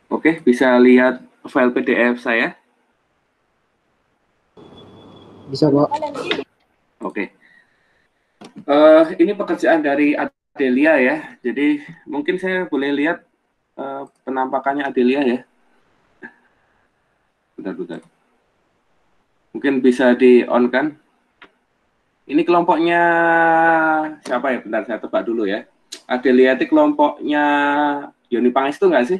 Oke, bisa lihat file PDF saya? Bisa, Pak. Oke. Ini pekerjaan dari Adelia ya. Jadi mungkin saya boleh lihat penampakannya Adelia ya. Bentar. Mungkin bisa di-on kan? Ini kelompoknya siapa ya? Bentar, saya tebak dulu ya. Adelia itu kelompoknya Yoni Pangestu nggak sih?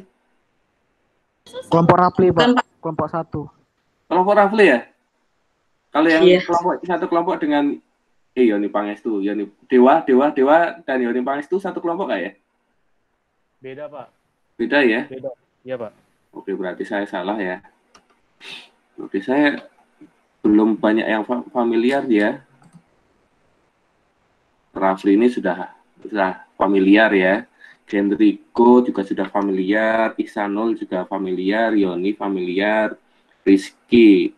Kelompok Rafli, Pak. Kelompok 1. Kelompok Rafli ya? Kalau yang Iya. satu kelompok dengan Yoni Pangestu, Dewa, dan Yoni Pangestu satu kelompok nggak ya? Beda, Pak. Beda ya? Beda. Iya, Pak. Oke, berarti saya salah ya. Oke, saya belum banyak yang familiar ya. Rafli ini sudah familiar ya. Gendriko juga sudah familiar, Ihsanul juga familiar, Yoni familiar, Rizky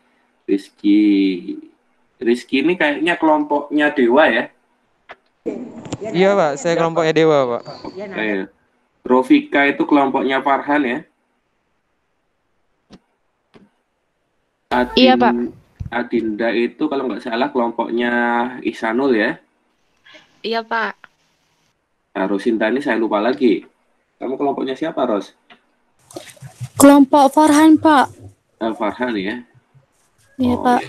ini kayaknya kelompoknya Dewa ya. Iya, Pak, saya kelompoknya Dewa, Pak. Oke. Rofika itu kelompoknya Farhan ya. Iya, Pak. Adinda itu kalau nggak salah kelompoknya Ihsanul ya. Iya, Pak. Nah, Rosinta ini saya lupa lagi. Kamu kelompoknya siapa, Ros? Kelompok Farhan, Pak. Farhan ya. Iya, Pak.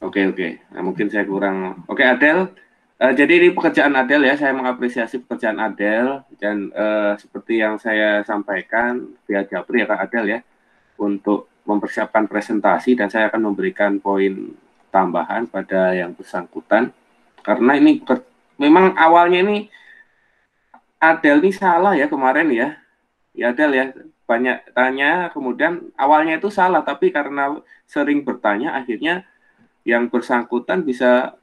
Oke. Nah, mungkin saya kurang. Oke, Adel. Jadi ini pekerjaan Adel ya. Saya mengapresiasi pekerjaan Adel dan seperti yang saya sampaikan via Japri ya Kak Adel ya, untuk mempersiapkan presentasi, dan saya akan memberikan poin tambahan pada yang bersangkutan. Karena ini memang awalnya ini Adel ini salah ya kemarin ya. Ya Adel ya, banyak tanya, kemudian awalnya itu salah, tapi karena sering bertanya akhirnya yang bersangkutan bisa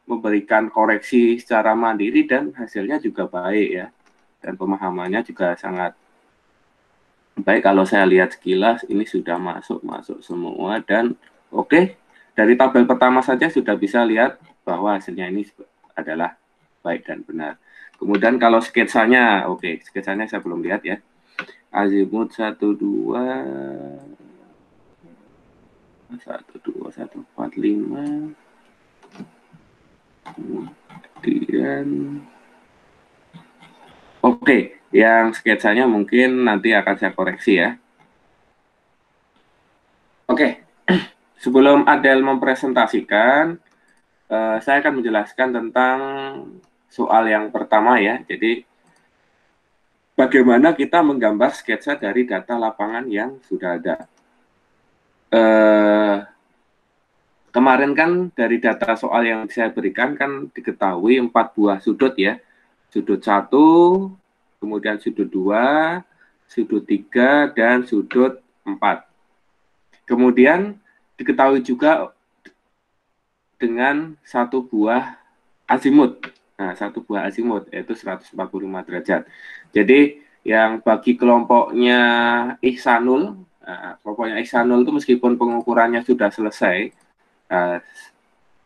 memberikan koreksi secara mandiri dan hasilnya juga baik ya, dan pemahamannya juga sangat baik. Kalau saya lihat sekilas ini sudah masuk semua, dan oke, dari tabel pertama saja sudah bisa lihat bahwa hasilnya ini adalah baik dan benar. Kemudian kalau sketsanya, oke, sketsanya saya belum lihat ya. Azimut 1, 2, 145. Kemudian oke, yang sketsanya mungkin nanti akan saya koreksi ya. Oke, sebelum Adel mempresentasikan, saya akan menjelaskan tentang soal yang pertama ya. Jadi bagaimana kita menggambar sketsa dari data lapangan yang sudah ada. Kemarin kan dari data soal yang saya berikan kan diketahui 4 buah sudut ya. Sudut 1, kemudian sudut 2, sudut 3, dan sudut 4. Kemudian diketahui juga dengan 1 buah azimut. Nah, 1 buah azimut yaitu 145 derajat. Jadi yang bagi kelompoknya Ihsanul, kelompoknya Ihsanul itu meskipun pengukurannya sudah selesai,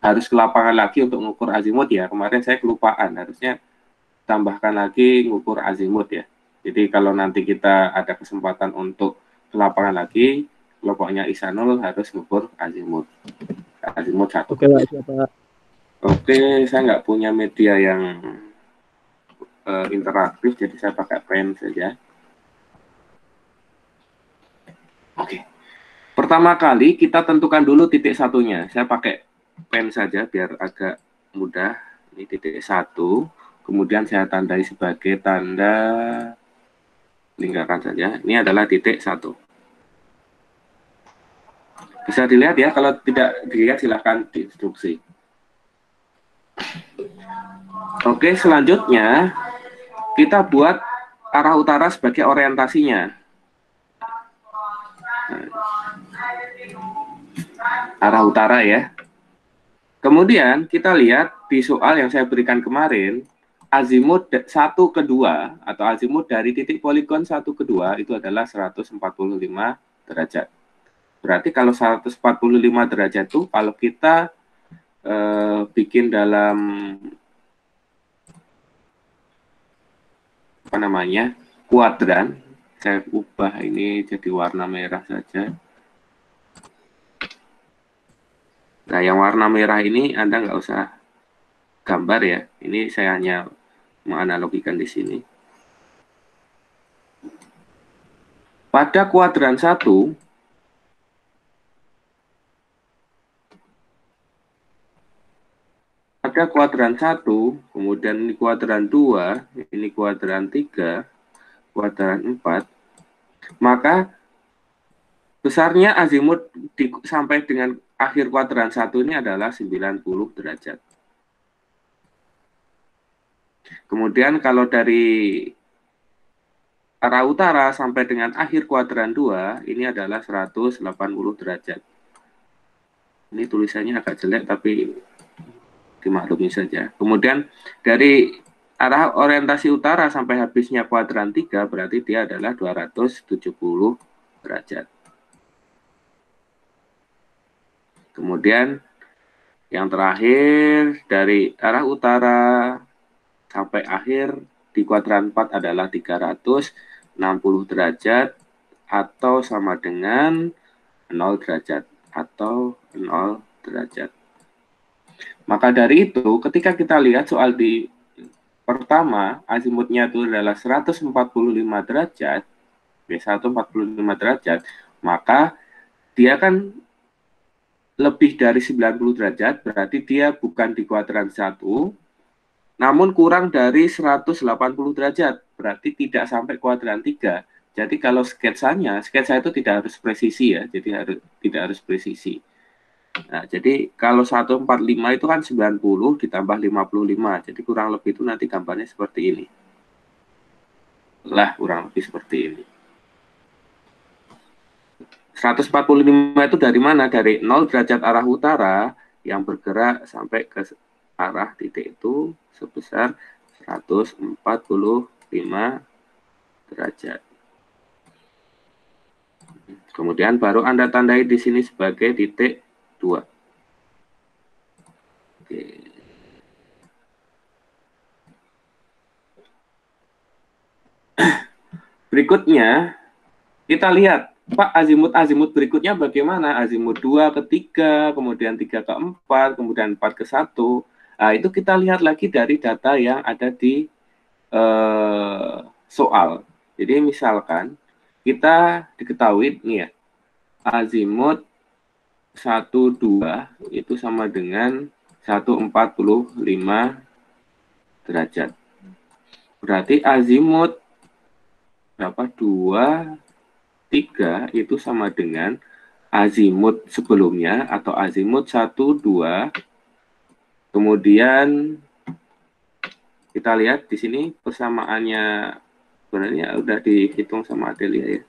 harus ke lapangan lagi untuk mengukur azimut ya. Kemarin saya kelupaan, harusnya tambahkan lagi mengukur azimut ya. Jadi kalau nanti kita ada kesempatan untuk ke lapangan lagi, kelompoknya Ihsanul harus mengukur azimut. Azimut 1. Oke, Pak, siapa? Oke, saya nggak punya media yang interaktif, jadi saya pakai pen saja. Oke. Pertama kali kita tentukan dulu titik satunya. Saya pakai pen saja biar agak mudah. Ini titik 1. Kemudian saya tandai sebagai tanda lingkaran saja. Ini adalah titik 1. Bisa dilihat ya, kalau tidak dilihat silahkan diinstruksi. Oke, selanjutnya kita buat arah utara sebagai orientasinya. Arah utara ya. Kemudian kita lihat di soal yang saya berikan kemarin, azimut 1 ke 2 atau azimut dari titik poligon 1 ke 2 itu adalah 145 derajat. Berarti kalau 145 derajat itu kalau kita bikin dalam apa namanya kuadran. Saya ubah ini jadi warna merah saja. Nah, yang warna merah ini Anda nggak usah gambar ya. Ini saya hanya menganalogikan di sini. Pada kuadran 1, kemudian ini kuadran 2, ini kuadran 3, kuadran 4, maka besarnya azimut sampai dengan akhir kuadran 1 ini adalah 90 derajat. Kemudian kalau dari arah utara sampai dengan akhir kuadran 2, ini adalah 180 derajat. Ini tulisannya agak jelek, tapi dimaklumi saja. Kemudian dari arah orientasi utara sampai habisnya kuadran 3, berarti dia adalah 270 derajat. Kemudian yang terakhir, dari arah utara sampai akhir di kuadran 4 adalah 360 derajat atau sama dengan 0 derajat atau 0 derajat. Maka dari itu, ketika kita lihat soal di pertama, azimutnya itu adalah 145 derajat, B1 45 derajat, maka dia kan lebih dari 90 derajat, berarti dia bukan di kuadran 1, namun kurang dari 180 derajat, berarti tidak sampai kuadran 3. Jadi kalau sketsa itu tidak harus presisi ya, jadi tidak harus presisi. Nah, jadi kalau 145 itu kan 90 ditambah 55, jadi kurang lebih itu nanti gambarnya seperti ini. Lah, kurang lebih seperti ini. 145 itu dari mana? Dari 0 derajat arah utara yang bergerak sampai ke arah titik itu sebesar 145 derajat. Kemudian baru Anda tandai di sini sebagai titik 2. Oke. Berikutnya kita lihat, Pak, azimut berikutnya bagaimana? Azimut 2 ke 3, kemudian 3 ke 4, kemudian 4 ke 1. Nah, itu kita lihat lagi dari data yang ada di soal. Jadi misalkan kita diketahui nih ya, azimut 1, 2 itu sama dengan 145 derajat. Berarti azimut berapa? 2, 3 itu sama dengan azimut sebelumnya atau azimut 1, 2. Kemudian kita lihat di sini persamaannya sebenarnya udah dihitung sama Adelia ya.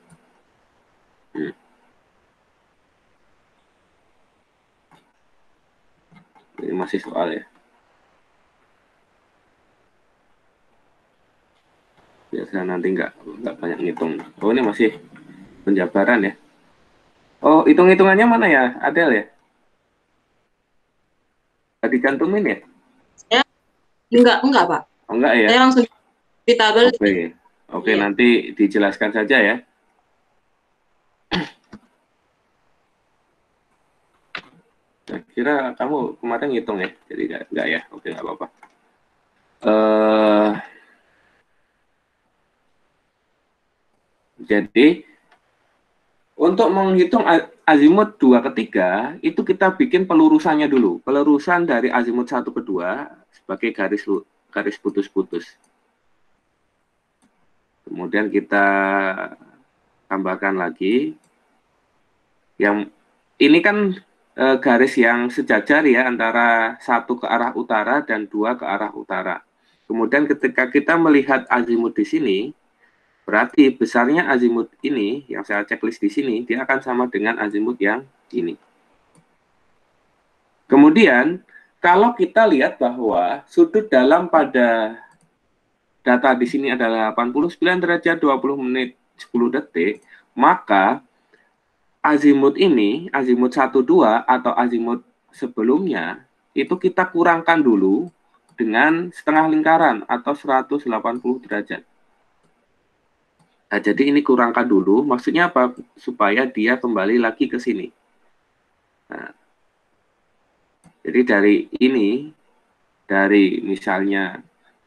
Ini masih soal ya. Biasa nanti nggak banyak ngitung. Oh, ini masih penjabaran ya. Oh, hitung-hitungannya mana ya, Adel ya? Dicantumin ya? Ya, enggak Pak. Oh, enggak ya? Saya langsung di tabel. Oke, Iya. nanti dijelaskan saja ya. Saya kira kamu kemarin ngitung ya, jadi enggak ya? Oke, nggak apa-apa. Jadi untuk menghitung azimut 2 ke 3, itu kita bikin pelurusannya dulu. Pelurusan dari azimut 1 ke 2 sebagai garis putus-putus. Kemudian kita tambahkan lagi. Yang ini kan garis yang sejajar ya, antara 1 ke arah utara dan 2 ke arah utara. Kemudian ketika kita melihat azimut di sini, berarti besarnya azimut ini, yang saya checklist di sini, dia akan sama dengan azimut yang ini. Kemudian, kalau kita lihat bahwa sudut dalam pada data di sini adalah 89 derajat 20 menit 10 detik, maka azimut ini, azimut 1, 2, atau azimut sebelumnya, itu kita kurangkan dulu dengan setengah lingkaran atau 180 derajat. Nah, jadi ini kurangkan dulu, maksudnya apa? Supaya dia kembali lagi ke sini. Nah, jadi dari ini, dari misalnya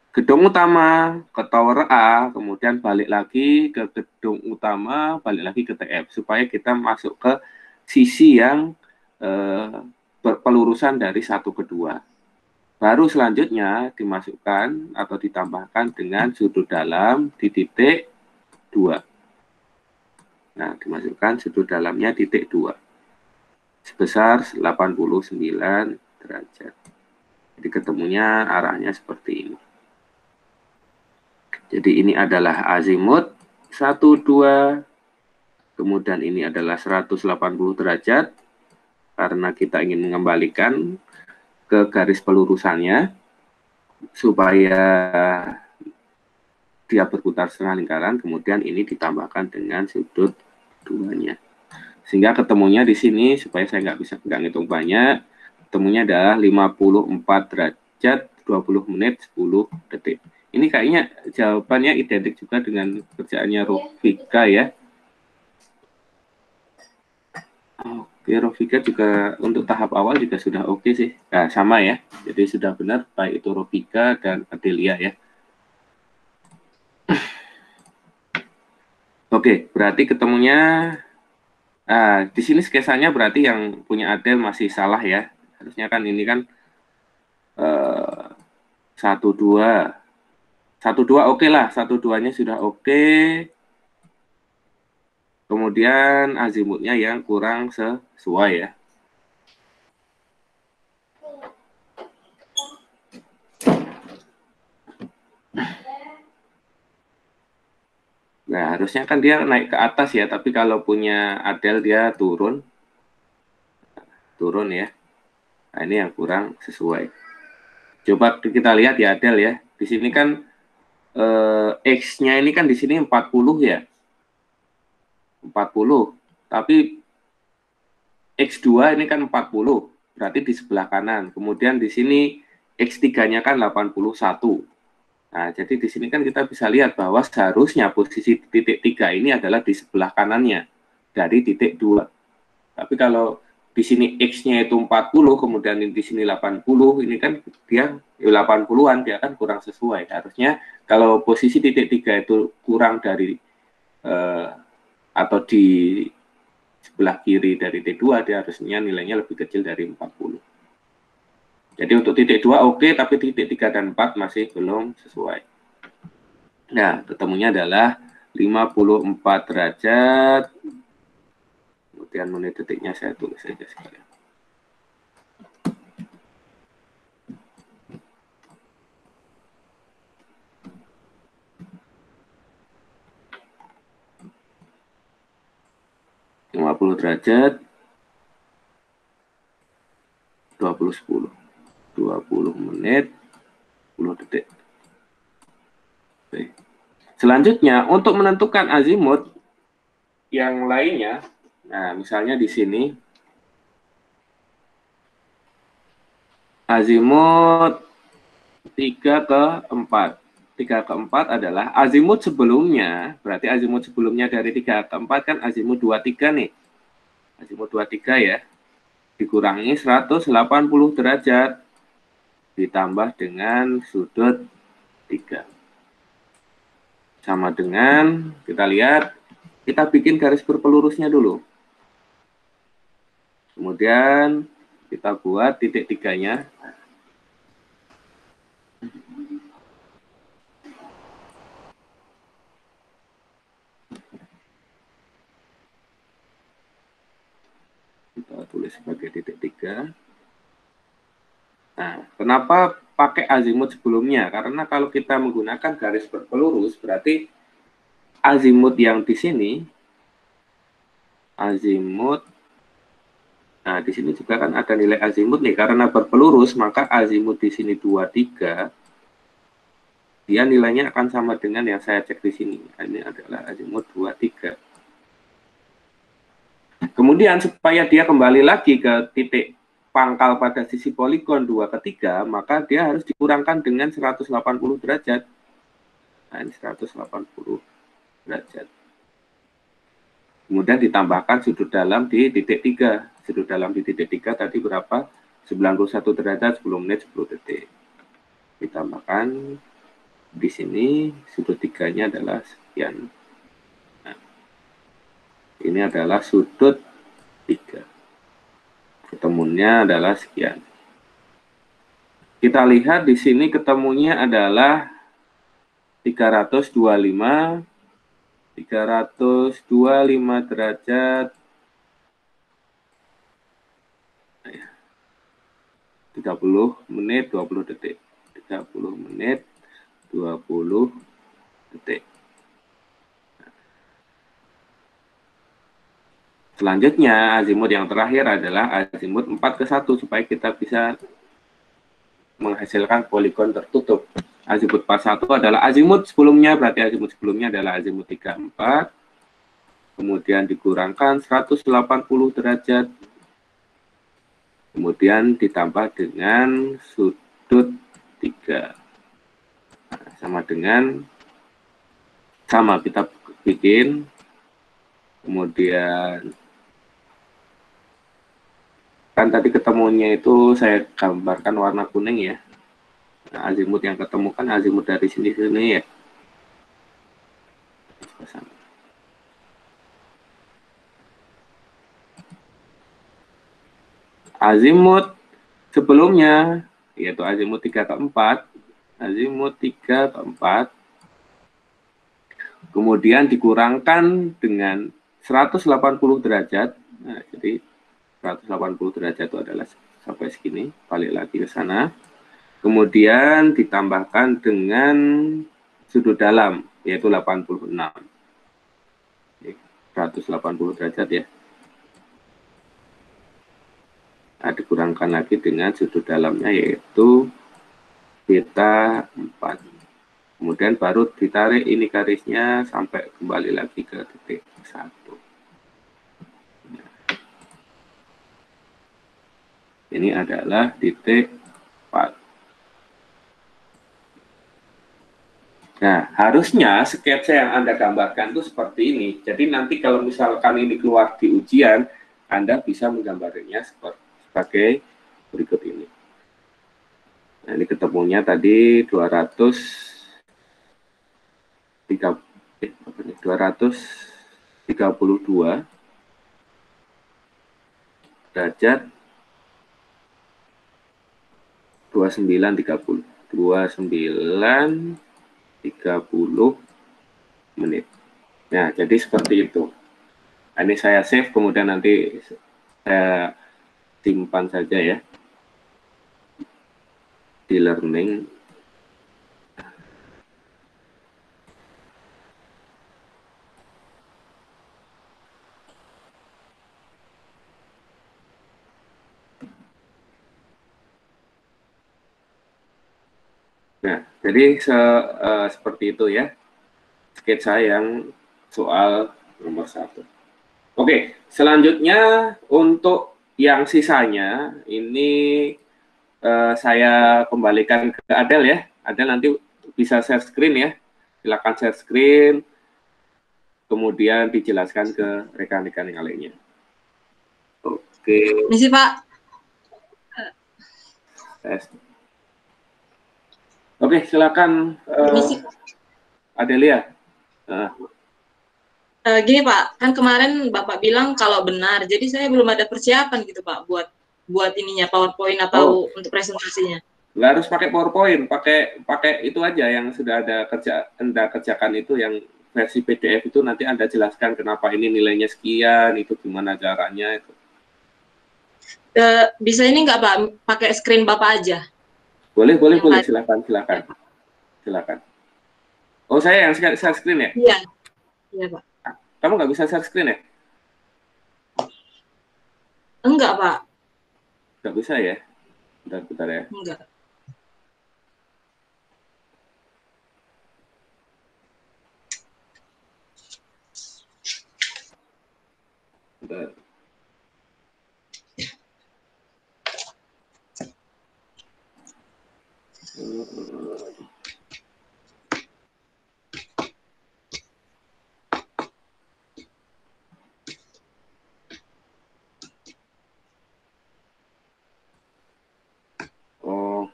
gedung utama ke tower A, kemudian balik lagi ke gedung utama, balik lagi ke TF, supaya kita masuk ke sisi yang berpelurusan dari 1 ke 2. Baru selanjutnya dimasukkan atau ditambahkan dengan sudut dalam di titik 2. Nah, dimasukkan sudut dalamnya titik 2. Sebesar 89 derajat. Jadi ketemunya arahnya seperti ini. Jadi ini adalah azimut 1, 2. Kemudian ini adalah 180 derajat. Karena kita ingin mengembalikan ke garis pelurusannya. Supaya dia berputar setengah lingkaran, kemudian ini ditambahkan dengan sudut 2-nya. Sehingga ketemunya di sini, supaya saya nggak ngitung banyak, ketemunya adalah 54 derajat, 20 menit, 10 detik. Ini kayaknya jawabannya identik juga dengan kerjaannya Rofika ya. Oke, Rofika juga untuk tahap awal juga sudah oke sih. Nah, sama ya, jadi sudah benar, baik itu Rofika dan Adelia ya. Oke, berarti ketemunya di sini sketsanya berarti yang punya Adel masih salah ya. Harusnya kan ini kan 1, 2. 1, 2 oke lah, 1, 2-nya sudah oke. Kemudian azimutnya yang kurang sesuai ya. Nah, harusnya kan dia naik ke atas ya, tapi kalau punya Adel dia turun. Turun ya. Nah, ini yang kurang sesuai. Coba kita lihat ya Adel ya. Di sini kan X-nya ini kan di sini 40 ya. 40. Tapi X2 ini kan 40. Berarti di sebelah kanan. Kemudian di sini X3-nya kan 81. Nah, jadi di sini kan kita bisa lihat bahwa seharusnya posisi titik 3 ini adalah di sebelah kanannya dari titik 2. Tapi kalau di sini X-nya itu 40, kemudian di sini 80, ini kan dia 80-an, dia kan kurang sesuai. Harusnya kalau posisi titik 3 itu kurang dari atau di sebelah kiri dari T2, dia harusnya nilainya lebih kecil dari 40. Jadi untuk titik 2 oke, tapi titik 3 dan 4 masih belum sesuai. Nah, ketemunya adalah 54 derajat. Kemudian menit detiknya saya tulis saja sekalian. derajat 20 menit 10 detik. Oke. Selanjutnya untuk menentukan azimut yang lainnya, nah misalnya di sini azimut 3 ke 4. 3 ke 4 adalah azimut sebelumnya, berarti azimut sebelumnya dari 3 ke 4 kan azimut 23 nih. Azimut 23 ya. Dikurangi 180 derajat ditambah dengan sudut 3. Sama dengan, kita lihat, kita bikin garis berpelurusnya dulu. Kemudian kita buat titik 3-nya. Kita tulis sebagai titik 3. Nah, kenapa pakai azimut sebelumnya? Karena kalau kita menggunakan garis berpelurus, berarti azimut yang di sini, azimut, nah di sini juga kan ada nilai azimut nih, karena berpelurus, maka azimut di sini 23, dia nilainya akan sama dengan yang saya cek di sini. Ini adalah azimut 23. Kemudian supaya dia kembali lagi ke titik pangkal pada sisi poligon 2 ke 3, maka dia harus dikurangkan dengan 180 derajat. Nah, ini 180 derajat. Kemudian ditambahkan sudut dalam di titik 3. Sudut dalam di titik 3 tadi berapa? 91 derajat, 10 menit, 10 detik. Ditambahkan di sini sudut 3-nya adalah sekian. Nah, ini adalah sudut 3. Ketemunya adalah sekian. Kita lihat di sini ketemunya adalah 325 derajat 30 menit 20 detik. 30 menit 20 detik. Selanjutnya azimut yang terakhir adalah azimut 4 ke 1 supaya kita bisa menghasilkan poligon tertutup. Azimut 41 adalah azimut sebelumnya, berarti azimut sebelumnya adalah azimut 34. Kemudian dikurangkan 180 derajat. Kemudian ditambah dengan sudut 3. Nah, sama kita bikin. Kemudian kan tadi ketemunya itu saya gambarkan warna kuning ya. Nah, azimut yang ketemu kan azimut dari sini ya. Azimut sebelumnya yaitu azimut 3 ke 4, azimut 3 ke 4, kemudian dikurangkan dengan 180 derajat. Nah, jadi 180 derajat itu adalah sampai segini, balik lagi ke sana. Kemudian ditambahkan dengan sudut dalam, yaitu 86. 180 derajat ya. Nah, dikurangkan lagi dengan sudut dalamnya, yaitu beta 4. Kemudian baru ditarik ini garisnya sampai kembali lagi ke titik 1. Ini adalah titik 4. Nah, harusnya sketsa yang Anda gambarkan itu seperti ini. Jadi nanti kalau misalkan ini keluar di ujian, Anda bisa menggambarnya sebagai berikut ini. Nah, ini ketemunya tadi 232 derajat 29.30 menit. Nah, jadi seperti itu. Ini saya save, kemudian nanti saya simpan saja ya di learning. Nah, jadi seperti itu ya sketsa yang soal nomor 1. Oke, selanjutnya untuk yang sisanya ini saya kembalikan ke Adel ya. Adel nanti bisa share screen ya. Silakan share screen, kemudian dijelaskan ke rekan-rekan yang lainnya. Oke. Misi Pak. Oke, silakan Adelia. Gini Pak, kan kemarin Bapak bilang kalau benar, jadi saya belum ada persiapan gitu Pak buat ininya PowerPoint atau untuk presentasinya. Nggak harus pakai PowerPoint, pakai itu aja yang sudah ada Anda kerjakan itu yang versi PDF itu nanti Anda jelaskan kenapa ini nilainya sekian, itu gimana caranya itu. Bisa ini nggak Pak, pakai screen Bapak aja? Boleh, silakan. Oh, saya yang share screen ya? Iya Pak. Kamu nggak bisa share screen ya? Enggak Pak. Nggak bisa ya? Bentar ya. Enggak. Bentar. Oh,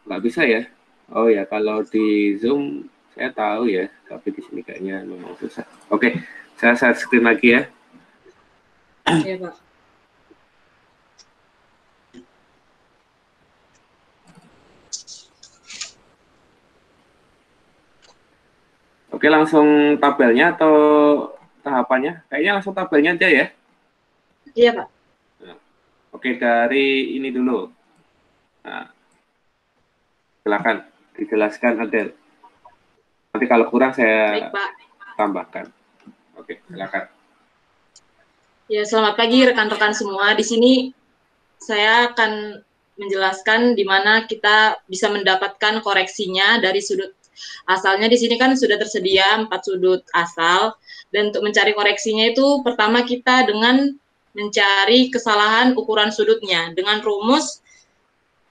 nggak bisa ya? Oh ya, kalau di Zoom saya tahu ya, tapi di sini kayaknya memang susah. Oke, saya share screen lagi ya. Iya, Pak. Oke, langsung tabelnya atau tahapannya? Kayaknya langsung tabelnya aja ya. Iya, Pak. Oke, dari ini dulu. Nah, silakan dijelaskan Adel. Nanti kalau kurang saya Baik, Pak. tambahkan. Oke, silakan. Ya, selamat pagi rekan-rekan semua. Di sini saya akan menjelaskan di mana kita bisa mendapatkan koreksinya dari sudut asalnya. Di sini kan sudah tersedia 4 sudut asal, dan untuk mencari koreksinya itu pertama kita dengan mencari kesalahan ukuran sudutnya dengan rumus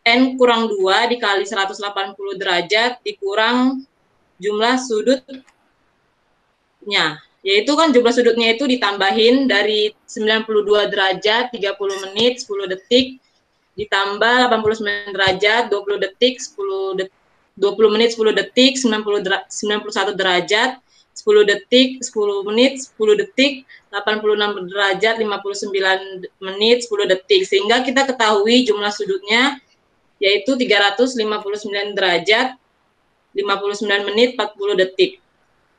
N kurang 2 dikali 180 derajat dikurang jumlah sudutnya. Yaitu kan jumlah sudutnya itu ditambahin dari 92 derajat 30 menit 10 detik ditambah 89 derajat 20 detik 20 menit 10 detik 91 derajat 10 detik 10 menit 10 detik 86 derajat 59 menit 10 detik, sehingga kita ketahui jumlah sudutnya yaitu 359 derajat 59 menit 40 detik.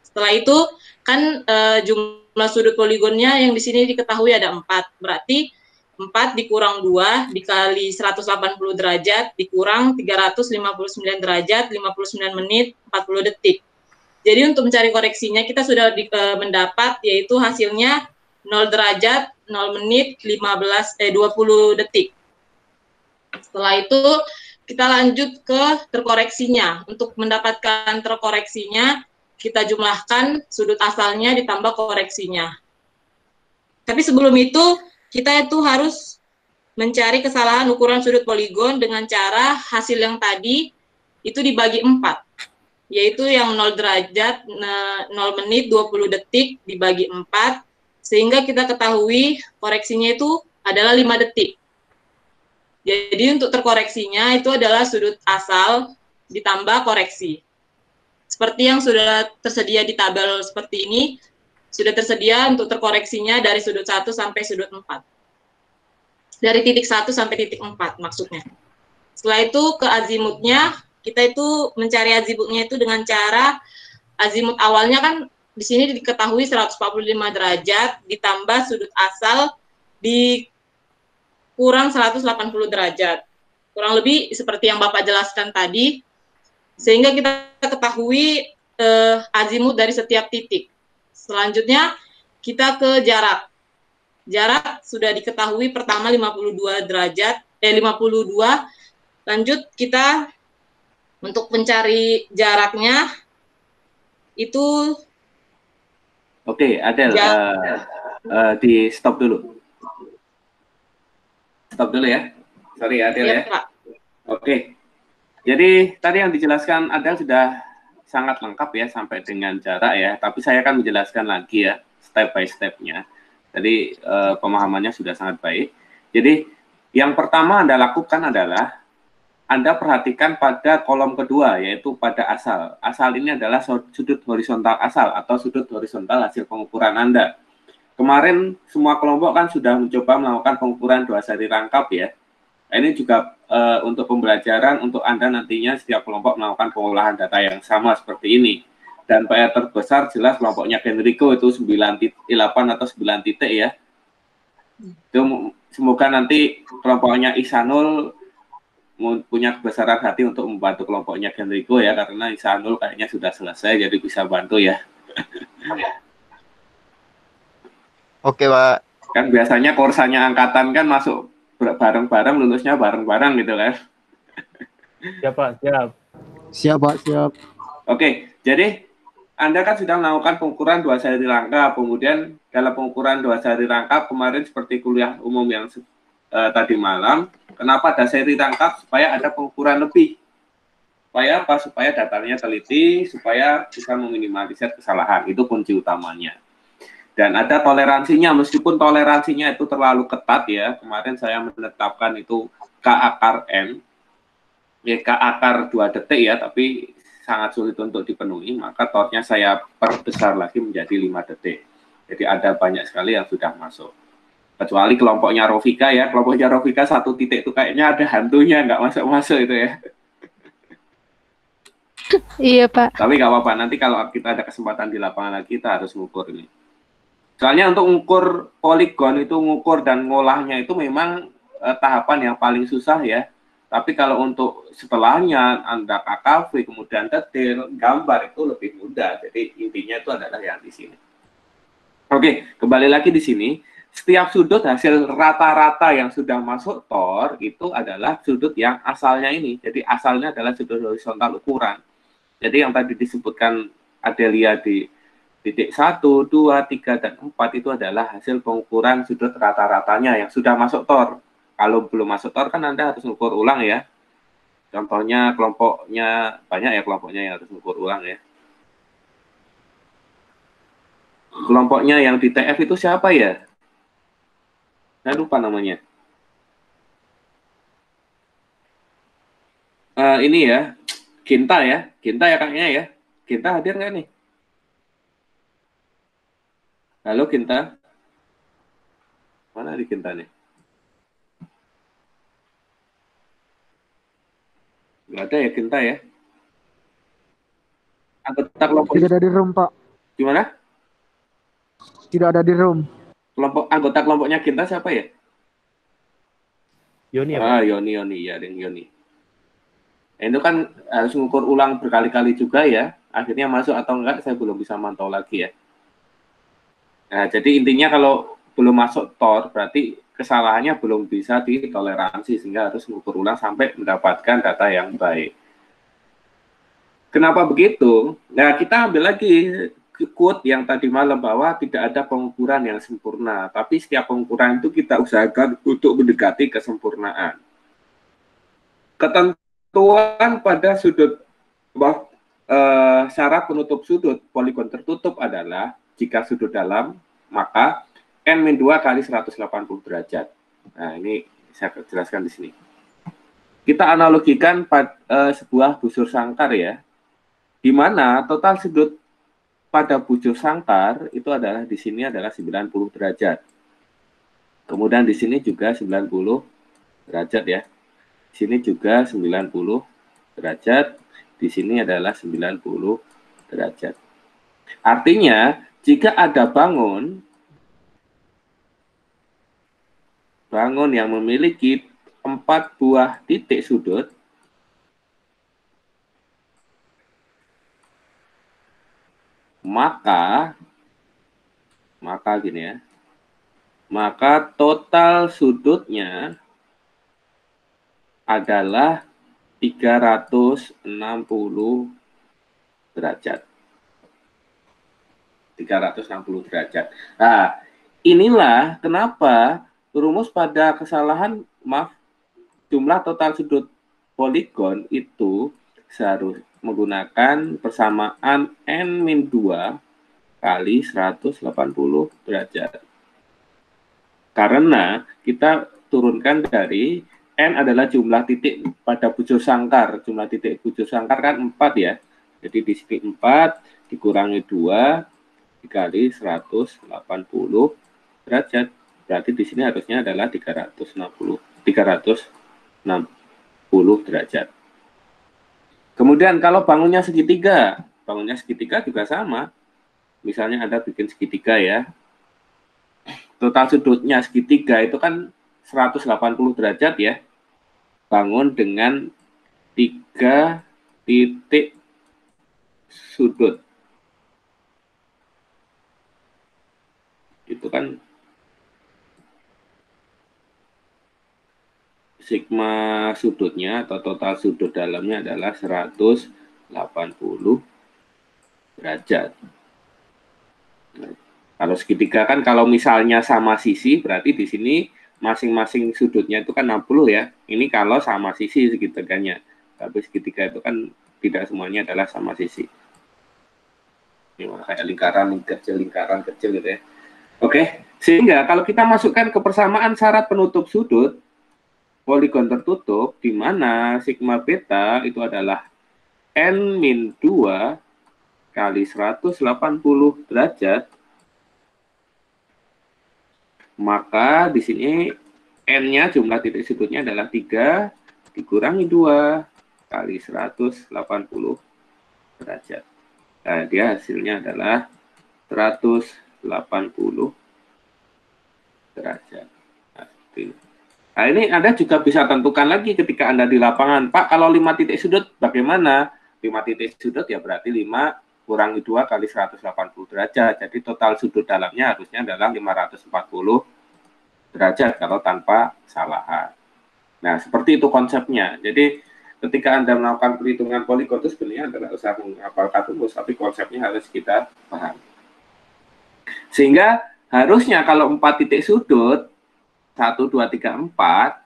Setelah itu kan jumlah sudut poligonnya yang di sini diketahui ada 4. Berarti 4 dikurang 2 dikali 180 derajat dikurang 359 derajat 59 menit 40 detik. Jadi untuk mencari koreksinya kita sudah mendapat yaitu hasilnya 0 derajat 0 menit 20 detik. Setelah itu kita lanjut ke terkoreksinya. Untuk mendapatkan terkoreksinya kita jumlahkan sudut asalnya ditambah koreksinya. Tapi sebelum itu kita itu harus mencari kesalahan ukuran sudut poligon dengan cara hasil yang tadi itu dibagi 4, yaitu yang 0 derajat 0 menit 20 detik dibagi 4, sehingga kita ketahui koreksinya itu adalah 5 detik. Jadi untuk terkoreksinya itu adalah sudut asal ditambah koreksi. Seperti yang sudah tersedia di tabel seperti ini, sudah tersedia untuk terkoreksinya dari sudut 1 sampai sudut 4. Dari titik 1 sampai titik 4 maksudnya. Setelah itu ke azimutnya, kita itu mencari azimutnya itu dengan cara azimut awalnya kan di sini diketahui 145 derajat ditambah sudut asal dikurang 180 derajat. Kurang lebih seperti yang Bapak jelaskan tadi, sehingga kita ketahui azimut dari setiap titik. Selanjutnya kita ke jarak. Jarak sudah diketahui pertama 52 derajat, 52. Lanjut kita untuk mencari jaraknya itu. Oke, Adel, di stop dulu. Stop dulu ya. Sorry Adel ya. Pak. Oke. Jadi tadi yang dijelaskan Adel sudah sangat lengkap ya sampai dengan jarak ya. Tapi saya akan menjelaskan lagi ya step by step-nya. Jadi pemahamannya sudah sangat baik. Jadi yang pertama Anda lakukan adalah Anda perhatikan pada kolom kedua, yaitu pada asal. Asal ini adalah sudut horizontal asal atau sudut horizontal hasil pengukuran Anda. Kemarin semua kelompok kan sudah mencoba melakukan pengukuran 2 seri rangkap ya. Ini juga untuk pembelajaran untuk Anda nantinya setiap kelompok melakukan pengolahan data yang sama seperti ini. Dan PR terbesar jelas kelompoknya Enrico itu 8 atau 9 titik ya. Itu semoga nanti kelompoknya Isanul punya kebesaran hati untuk membantu kelompoknya Enrico ya, karena Isanul kayaknya sudah selesai jadi bisa bantu ya. Oke, Pak. Kan biasanya kursanya angkatan kan masuk bareng-bareng, lulusnya bareng-bareng gitu kan. Siap, Pak. Siap. Siap, Pak, siap. Oke, jadi Anda kan sudah melakukan pengukuran 2 seri rangkap, kemudian dalam pengukuran 2 seri rangkap kemarin seperti kuliah umum yang tadi malam, kenapa ada seri rangkap? Supaya ada pengukuran lebih. Supaya apa? Supaya datanya teliti, supaya bisa meminimalisir kesalahan. Itu kunci utamanya. Dan ada toleransinya, meskipun toleransinya itu terlalu ketat ya. Kemarin saya menetapkan itu K akar N, ya K akar 2 detik ya, tapi sangat sulit untuk dipenuhi, maka tornya saya perbesar lagi menjadi 5 detik. Jadi ada banyak sekali yang sudah masuk. Kecuali kelompoknya Rofika ya, kelompoknya Rofika 1 titik itu kayaknya ada hantunya, nggak masuk-masuk itu ya. Iya, Pak. Tapi nggak apa-apa, nanti kalau kita ada kesempatan di lapangan lagi, kita harus mengukur ini. Soalnya untuk mengukur poligon itu, mengukur dan ngolahnya itu memang tahapan yang paling susah ya. Tapi kalau untuk setelahnya, Anda KKV, kemudian detail, gambar itu lebih mudah. Jadi intinya itu adalah yang di sini. Oke, kembali lagi di sini. Setiap sudut hasil rata-rata yang sudah masuk TOR itu adalah sudut yang asalnya ini. Jadi asalnya adalah sudut horizontal ukuran. Jadi yang tadi disebutkan Adelia di titik 1, 2, 3, dan 4 itu adalah hasil pengukuran sudut rata-ratanya yang sudah masuk TOR. Kalau belum masuk TOR kan Anda harus mengukur ulang ya. Contohnya kelompoknya, banyak ya kelompoknya yang harus mengukur ulang ya. Kelompoknya yang di TF itu siapa ya? Saya lupa namanya. Ini ya, Ginta ya. Ginta ya kayaknya ya. Ginta hadir nggak nih? Halo Ginta. Mana di Ginta nih? Nggak ada ya Ginta ya? Anggota kelompok Tidak ada di room, Pak. gimana? Tidak ada di room. Anggota kelompoknya Ginta siapa ya? Yoni ya, Pak? Yoni ya, Yoni. Itu kan harus mengukur ulang berkali-kali juga ya. Akhirnya masuk atau enggak saya belum bisa mantau lagi ya. Nah, jadi intinya kalau belum masuk TOR berarti kesalahannya belum bisa ditoleransi sehingga harus mengukur ulang sampai mendapatkan data yang baik. Kenapa begitu? Nah, kita ambil lagi quote yang tadi malam bahwa tidak ada pengukuran yang sempurna, tapi setiap pengukuran itu kita usahakan untuk mendekati kesempurnaan. Ketentuan pada sudut syarat penutup sudut poligon tertutup adalah jika sudut dalam maka N-2 kali 180 derajat. Nah, ini saya jelaskan di sini. Kita analogikan sebuah busur sangkar ya, di mana total sudut pada bujur sangkar itu adalah di sini adalah 90 derajat. Kemudian di sini juga 90 derajat ya. Di sini juga 90 derajat, di sini adalah 90 derajat. Artinya, jika ada bangun yang memiliki 4 buah titik sudut, maka gini ya, maka total sudutnya adalah 360 derajat. 360 derajat. Nah, inilah kenapa rumus pada kesalahan, jumlah total sudut poligon itu seharus menggunakan persamaan N-2 kali 180 derajat. Karena kita turunkan dari N adalah jumlah titik pada bujur sangkar. Jumlah titik bujur sangkar kan 4 ya. Jadi di sini 4 dikurangi 2 dikali 180 derajat. Berarti di sini harusnya adalah 360 derajat. Kemudian kalau bangunnya segitiga juga sama. Misalnya Anda bikin segitiga ya. Total sudutnya segitiga itu kan 180 derajat ya. Bangun dengan 3 titik sudut. Itu kan sigma sudutnya atau total sudut dalamnya adalah 180 derajat. Nah, kalau segitiga kan kalau misalnya sama sisi berarti di sini masing-masing sudutnya itu kan 60 ya. Ini kalau sama sisi segitiganya. Tapi segitiga itu kan tidak semuanya adalah sama sisi. Ini kayak lingkaran kecil gitu ya. Oke, sehingga kalau kita masukkan ke persamaan syarat penutup sudut poligon tertutup, di mana sigma beta itu adalah n-2 kali 180 derajat, maka di sini n-nya jumlah titik sudutnya adalah 3 dikurangi 2 kali 180 derajat. Nah, dia hasilnya adalah 180 derajat. Nah, ini Anda juga bisa tentukan lagi ketika Anda di lapangan. Pak, kalau 5 titik sudut bagaimana? 5 titik sudut ya berarti 5 kurangi 2 kali 180 derajat. Jadi total sudut dalamnya harusnya adalah 540 derajat kalau tanpa kesalahan. Nah, seperti itu konsepnya. Jadi ketika Anda melakukan perhitungan poligon itu sebenarnya adalah usaha menghafalkan rumus, tapi konsepnya harus kita paham. Sehingga harusnya kalau 4 titik sudut 1, 2, 3, 4,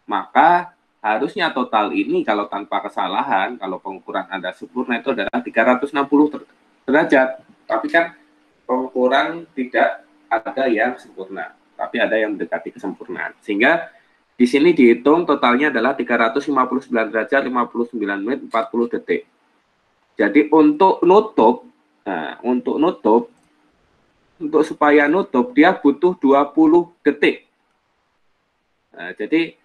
maka harusnya total ini kalau tanpa kesalahan, kalau pengukuran Anda sempurna itu adalah 360 derajat. Tapi kan pengukuran tidak ada yang sempurna, tapi ada yang mendekati kesempurnaan. Sehingga di sini dihitung totalnya adalah 359 derajat, 59 menit, 40 detik. Jadi untuk nutup, untuk supaya nutup, dia butuh 20 detik. Nah, jadi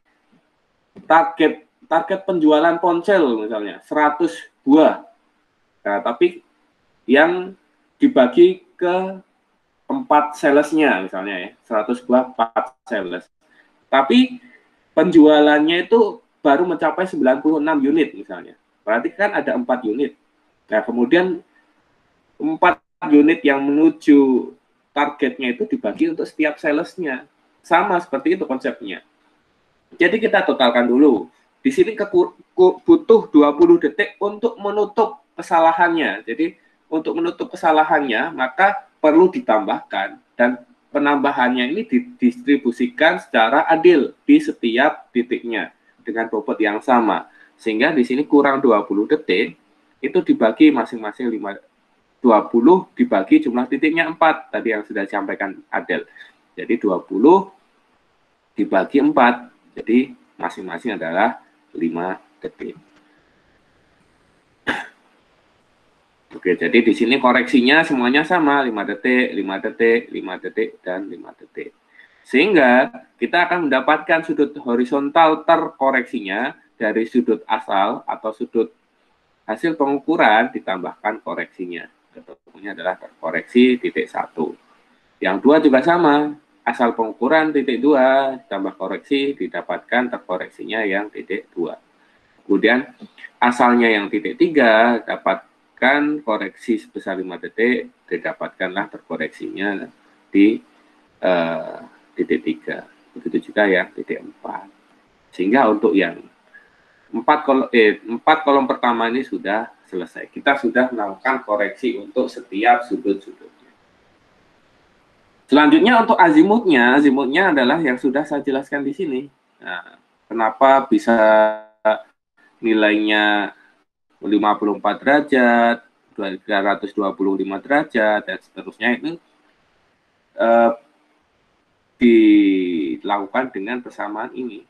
target penjualan ponsel misalnya 100 buah. Nah, tapi yang dibagi ke 4 salesnya misalnya ya, 100 buah 4 sales. Tapi penjualannya itu baru mencapai 96 unit misalnya. Berarti kan ada 4 unit. Nah, kemudian 4 unit yang menuju targetnya itu dibagi untuk setiap salesnya. Sama seperti itu konsepnya. Jadi kita totalkan dulu. Di sini butuh 20 detik untuk menutup kesalahannya. Jadi untuk menutup kesalahannya maka perlu ditambahkan, dan penambahannya ini didistribusikan secara adil di setiap titiknya dengan bobot yang sama. Sehingga di sini kurang 20 detik itu dibagi masing-masing 20 dibagi jumlah titiknya 4 tadi yang sudah disampaikan Adel. Jadi 20 dibagi 4. Jadi masing-masing adalah 5 detik. Oke, jadi di sini koreksinya semuanya sama, 5 detik, 5 detik, 5 detik, dan 5 detik. Sehingga kita akan mendapatkan sudut horizontal terkoreksinya dari sudut asal atau sudut hasil pengukuran ditambahkan koreksinya. Ketemunya adalah terkoreksi titik 1. Yang 2 juga sama. Asal pengukuran titik 2 ditambah koreksi didapatkan terkoreksinya yang titik 2. Kemudian asalnya yang titik 3 dapatkan koreksi sebesar 5 detik, didapatkanlah terkoreksinya di titik 3. Begitu juga yang titik 4. Sehingga untuk yang 4 kolom pertama ini sudah selesai. Kita sudah melakukan koreksi untuk setiap sudut-sudut. Selanjutnya untuk azimutnya adalah yang sudah saya jelaskan di sini. Nah, kenapa bisa nilainya 54 derajat, 325 derajat, dan seterusnya itu dilakukan dengan persamaan ini.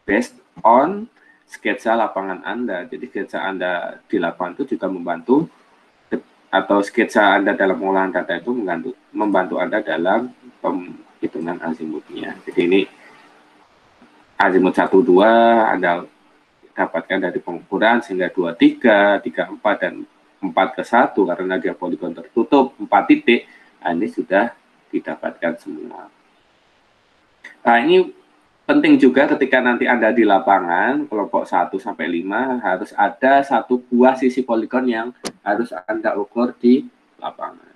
Based on sketsa lapangan Anda. Jadi sketsa Anda di lapangan itu juga membantu, atau sketsa Anda dalam pengolahan data itu membantu Anda dalam penghitungan azimutnya. Jadi ini azimut 1, 2 Anda dapatkan dari pengukuran, sehingga 2, 3, 3, 4, dan 4 ke 1 karena dia poligon tertutup 4 titik. Nah, ini sudah didapatkan semua. Nah, ini penting juga ketika nanti Anda di lapangan, kelompok 1 sampai 5, harus ada 1 buah sisi poligon yang harus Anda ukur di lapangan.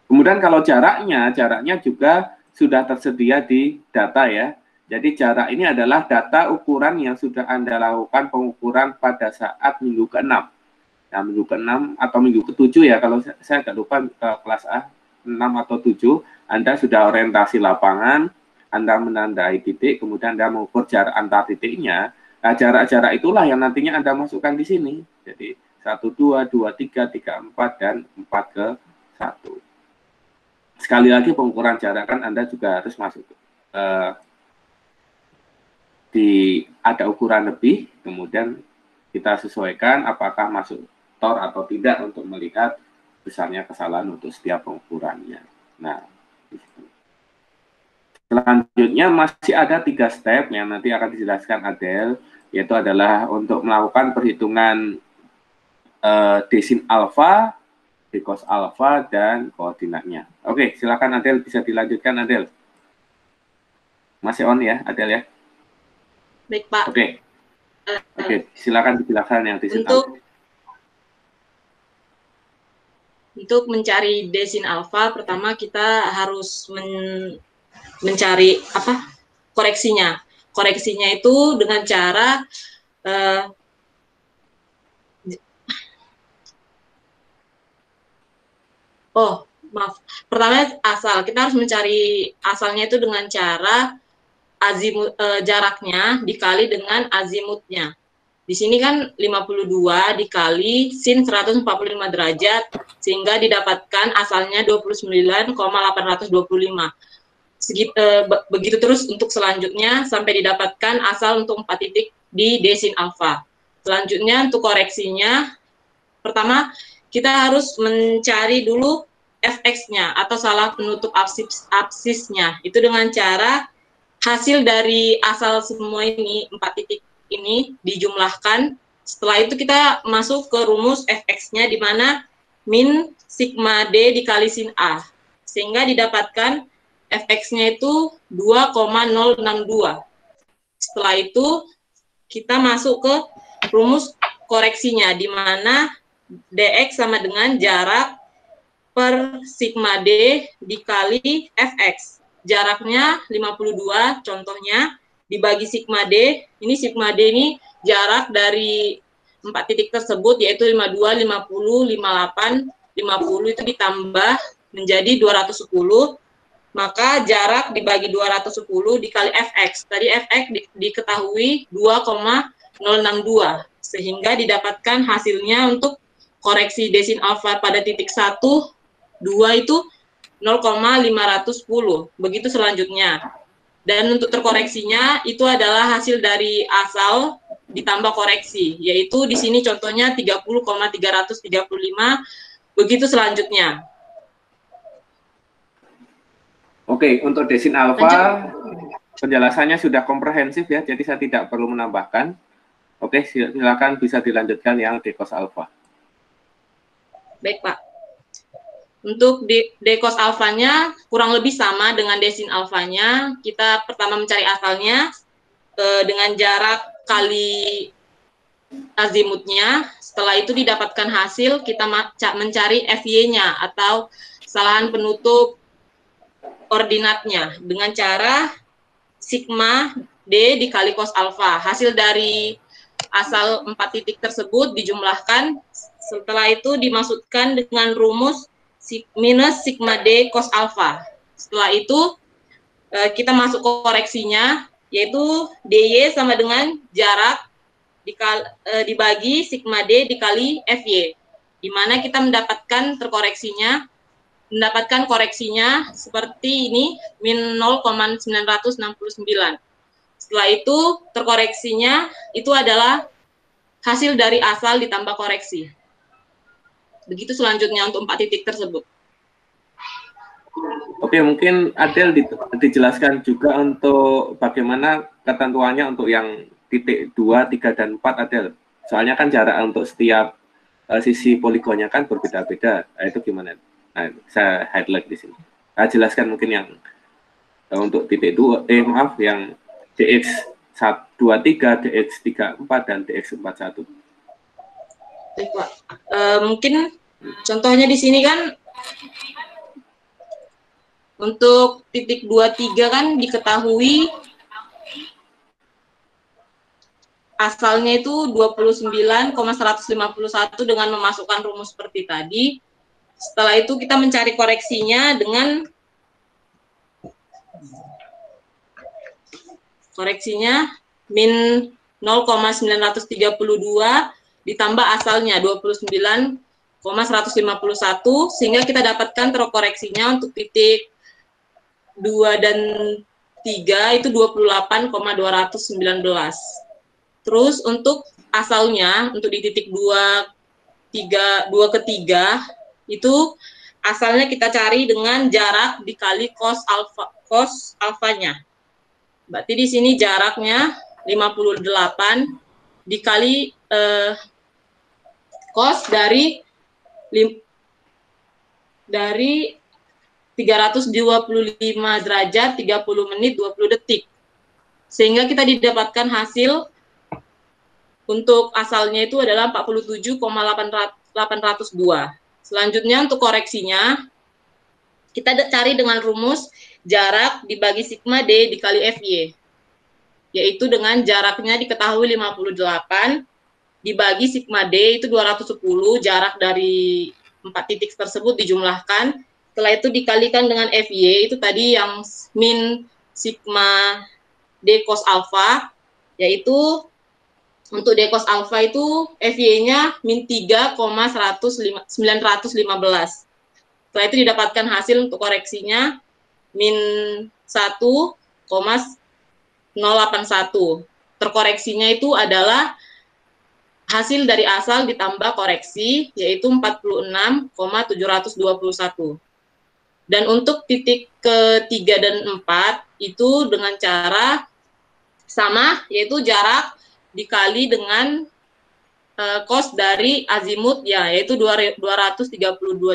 Kemudian kalau jaraknya juga sudah tersedia di data ya. Jadi jarak ini adalah data ukuran yang sudah Anda lakukan pengukuran pada saat minggu ke-6. Nah, minggu ke-6 atau minggu ke-7 ya, kalau saya agak lupa kelas A, 6 atau 7, Anda sudah orientasi lapangan, Anda menandai titik, kemudian Anda mengukur jarak antar titiknya. Nah, jarak-jarak itulah yang nantinya Anda masukkan di sini. Jadi 1, 2, 2, 3, 3, 4, dan 4 ke 1. Sekali lagi pengukuran jarak kan Anda juga harus masuk ada ukuran lebih, kemudian kita sesuaikan apakah masuk tor atau tidak untuk melihat besarnya kesalahan untuk setiap pengukurannya. Nah, selanjutnya masih ada 3 step yang nanti akan dijelaskan Adel, yaitu adalah untuk melakukan perhitungan desin alfa, dekos alfa, dan koordinatnya. Oke, silakan Adel, bisa dilanjutkan Adel. Masih on ya Adel ya? Baik Pak. Oke, silakan dijelaskan yang desin alfa. Untuk mencari desin alfa, pertama kita harus mencari koreksinya. Koreksinya itu dengan cara pertama asal. Kita harus mencari asalnya itu dengan cara azimut, jaraknya dikali dengan azimutnya. Di sini kan 52 dikali sin 145 derajat, sehingga didapatkan asalnya 29,825. Begitu terus untuk selanjutnya sampai didapatkan asal untuk 4 titik di desin alfa. Selanjutnya untuk koreksinya, pertama kita harus mencari dulu fx-nya atau salah penutup absisnya. Itu dengan cara hasil dari asal semua ini 4 titik ini dijumlahkan. Setelah itu kita masuk ke rumus fx-nya, di mana min sigma d dikali sin a, sehingga didapatkan fx-nya itu 2,062. Setelah itu kita masuk ke rumus koreksinya, di mana dx sama dengan jarak per sigma d dikali fx. Jaraknya 52 contohnya, dibagi sigma D. Ini sigma D ini jarak dari 4 titik tersebut, yaitu 52, 50, 58, 50 itu ditambah menjadi 210. Maka jarak dibagi 210 dikali fx. Tadi fx diketahui 2,062, sehingga didapatkan hasilnya untuk koreksi desin alfa pada titik 1, 2 itu 0,510. Begitu selanjutnya. Dan untuk terkoreksinya itu adalah hasil dari asal ditambah koreksi, yaitu di sini contohnya 30,335. Begitu selanjutnya. Oke, untuk desin alfa penjelasannya sudah komprehensif ya, jadi saya tidak perlu menambahkan. Oke, silakan bisa dilanjutkan yang dekos alfa. Baik Pak. Untuk dekos alfanya kurang lebih sama dengan desin alfanya. Kita pertama mencari asalnya dengan jarak kali azimutnya. Setelah itu didapatkan hasil, kita mencari FY-nya atau kesalahan penutup ordinatnya dengan cara sigma D dikali cos alfa. Hasil dari asal 4 titik tersebut dijumlahkan. Setelah itu dimasukkan dengan rumus minus sigma D cos alfa. Setelah itu kita masuk ke koreksinya, yaitu DY sama dengan jarak dibagi sigma D dikali FY, di mana kita mendapatkan koreksinya seperti ini, min 0,969. Setelah itu terkoreksinya itu adalah hasil dari asal ditambah koreksi. Begitu selanjutnya untuk 4 titik tersebut. Oke, mungkin Adel dijelaskan juga untuk bagaimana ketentuannya untuk yang titik 2, 3, dan 4 Adel. Soalnya kan jarak untuk setiap sisi poligonnya kan berbeda-beda. Nah, itu gimana? Nah, saya highlight di sini. Saya jelaskan mungkin yang untuk titik 2, yang DX 23, DX 34, dan DX 41. Baik, Pak. Mungkin contohnya di sini kan untuk titik 23 kan diketahui asalnya itu 29,151 dengan memasukkan rumus seperti tadi. Setelah itu kita mencari koreksinya dengan min 0,932 ditambah asalnya 29,151 sehingga kita dapatkan terkoreksinya untuk titik 2 dan 3 itu 28,219. Terus untuk asalnya untuk di titik 2 ke 3 itu asalnya kita cari dengan jarak dikali cos alfanya. Berarti di sini jaraknya 58 dikali cos dari 325 derajat 30 menit 20 detik. Sehingga kita didapatkan hasil untuk asalnya itu adalah 47,802. Selanjutnya untuk koreksinya kita cari dengan rumus jarak dibagi sigma D dikali FY, yaitu dengan jaraknya diketahui 58 dibagi sigma D itu 210, jarak dari 4 titik tersebut dijumlahkan, setelah itu dikalikan dengan FY, itu tadi yang min sigma D cos alpha, yaitu untuk D cos alpha itu FY-nya min 3,915. Setelah itu didapatkan hasil untuk koreksinya min 1,081. Terkoreksinya itu adalah hasil dari asal ditambah koreksi, yaitu 46,721. Dan untuk titik ketiga dan 4 itu dengan cara sama, yaitu jarak dikali dengan cos dari azimut ya, yaitu 232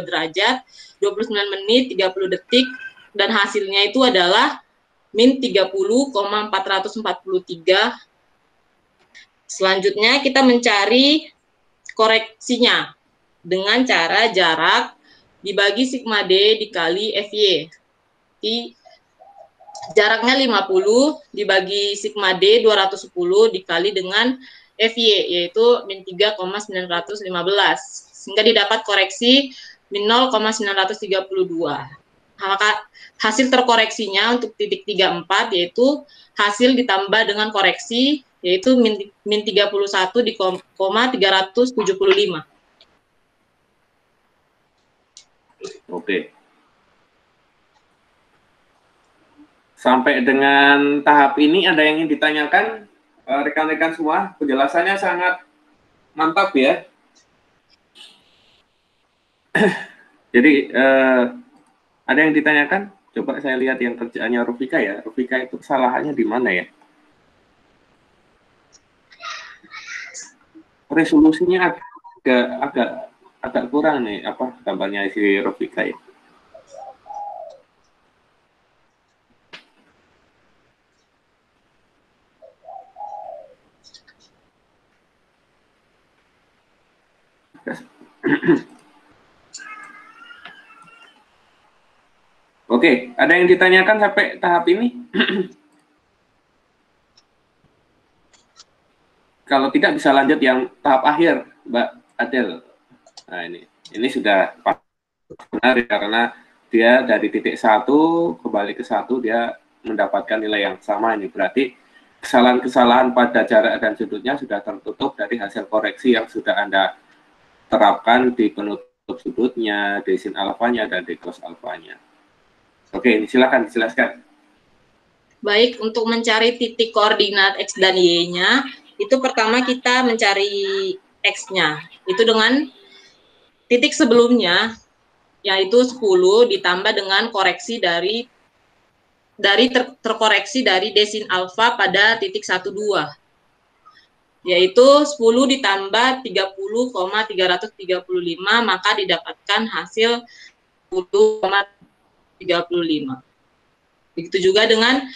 derajat 29 menit 30 detik, dan hasilnya itu adalah min 30,443. Selanjutnya kita mencari koreksinya dengan cara jarak dibagi sigma D dikali FY. Jaraknya 50 dibagi sigma D 210 dikali dengan FY, yaitu min 3,915, sehingga didapat koreksi min 0,932. Maka hasil terkoreksinya untuk titik 34 yaitu hasil ditambah dengan koreksi, yaitu min 31 di 375. Oke. Sampai dengan tahap ini ada yang ingin ditanyakan rekan-rekan semua? Penjelasannya sangat mantap ya. Jadi ada yang ditanyakan? Coba saya lihat yang kerjaannya Rufika ya. Rufika itu kesalahannya di mana ya? Resolusinya agak kurang nih, apa gambarnya si Rufika ya. Oke, ada yang ditanyakan sampai tahap ini? Kalau tidak bisa lanjut yang tahap akhir, Mbak Adel. Nah ini sudah benar ya, karena dia dari titik 1 kembali ke 1 dia mendapatkan nilai yang sama. Ini berarti kesalahan-kesalahan pada jarak dan sudutnya sudah tertutup dari hasil koreksi yang sudah Anda terapkan di penutup sudutnya, di sin alfanya, dan di cos alfanya. Oke, silakan dijelaskan. Baik, untuk mencari titik koordinat X dan Y-nya, itu pertama kita mencari X-nya. Itu dengan titik sebelumnya, yaitu 10 ditambah dengan koreksi terkoreksi dari desin alfa pada titik 12. Yaitu 10 ditambah 30,335, maka didapatkan hasil 10,35. Begitu juga dengan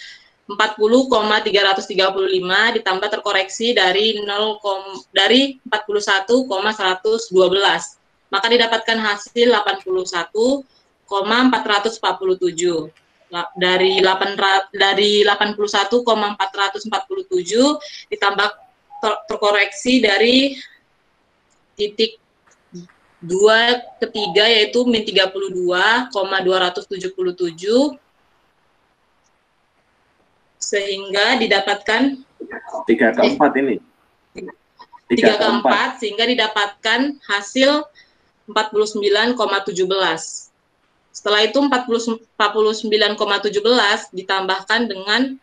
40,335 ditambah terkoreksi dari 41,112, maka didapatkan hasil 81,447. Dari 81,447 ditambah terkoreksi dari titik 2 ke 3 yaitu min 32,277, sehingga didapatkan 3 ke 4 ini. 3 ke 4 sehingga didapatkan hasil 49,17. Setelah itu 49,17 ditambahkan dengan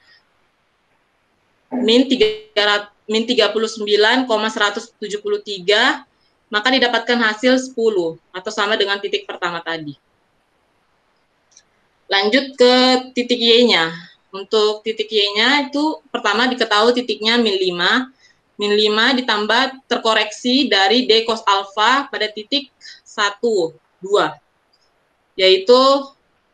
min 39,173, maka didapatkan hasil 10 atau sama dengan titik pertama tadi. Lanjut ke titik Y-nya. Untuk titik Y-nya itu pertama diketahui titiknya min 5. Min 5 ditambah terkoreksi dari D cos alfa pada titik 1, 2. Yaitu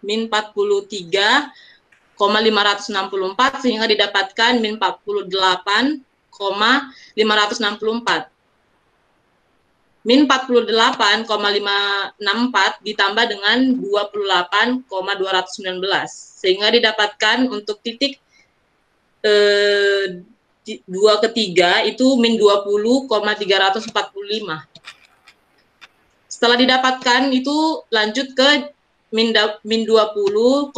min 43,564 sehingga didapatkan min 48,564. Min 48,564 ditambah dengan 28,219 sehingga didapatkan untuk titik 2 ke 3 itu min 20,345. Setelah didapatkan itu lanjut ke min 20,345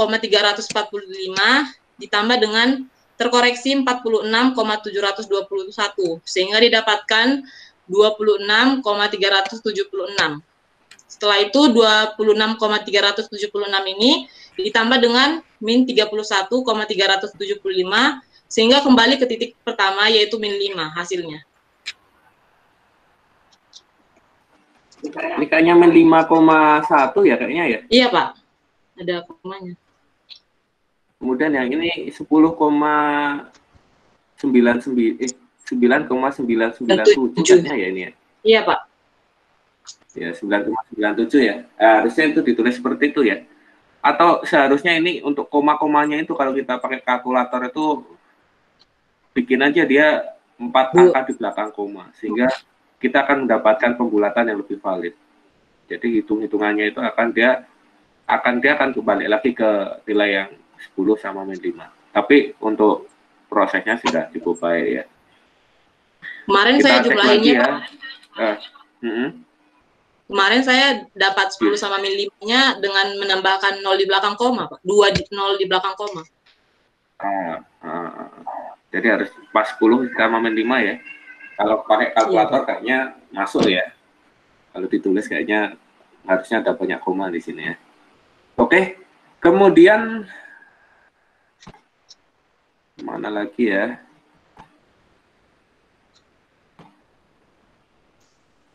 ditambah dengan terkoreksi 46,721 sehingga didapatkan 26,376. Setelah itu 26,376 ini ditambah dengan min 31,375 sehingga kembali ke titik pertama yaitu min 5 hasilnya. Ini kayaknya min 5,1 ya kayaknya ya? Iya, Pak. Ada komanya. Kemudian yang ini 9,997 ya ini ya? Iya, Pak. Ya, 9,97 ya. Harusnya itu ditulis seperti itu ya. Atau seharusnya ini untuk koma-komanya itu kalau kita pakai kalkulator itu bikin aja dia 4 angka di belakang koma sehingga kita akan mendapatkan pembulatan yang lebih valid. Jadi hitung-hitungannya itu akan kembali lagi ke nilai yang 10 sama min 5. Tapi untuk prosesnya sudah cukup baik ya. Kemarin Kita saya cek jumlahinnya lagi ya. Kemarin saya dapat 10 sama min 5-nya dengan menambahkan 0 di belakang koma, Pak. 0 di belakang koma. Jadi harus pas 10 sama min 5 ya. Kalau pakai kalkulator kayaknya masuk ya. Kalau ditulis kayaknya harusnya ada banyak koma di sini ya. Oke. Kemudian mana lagi ya?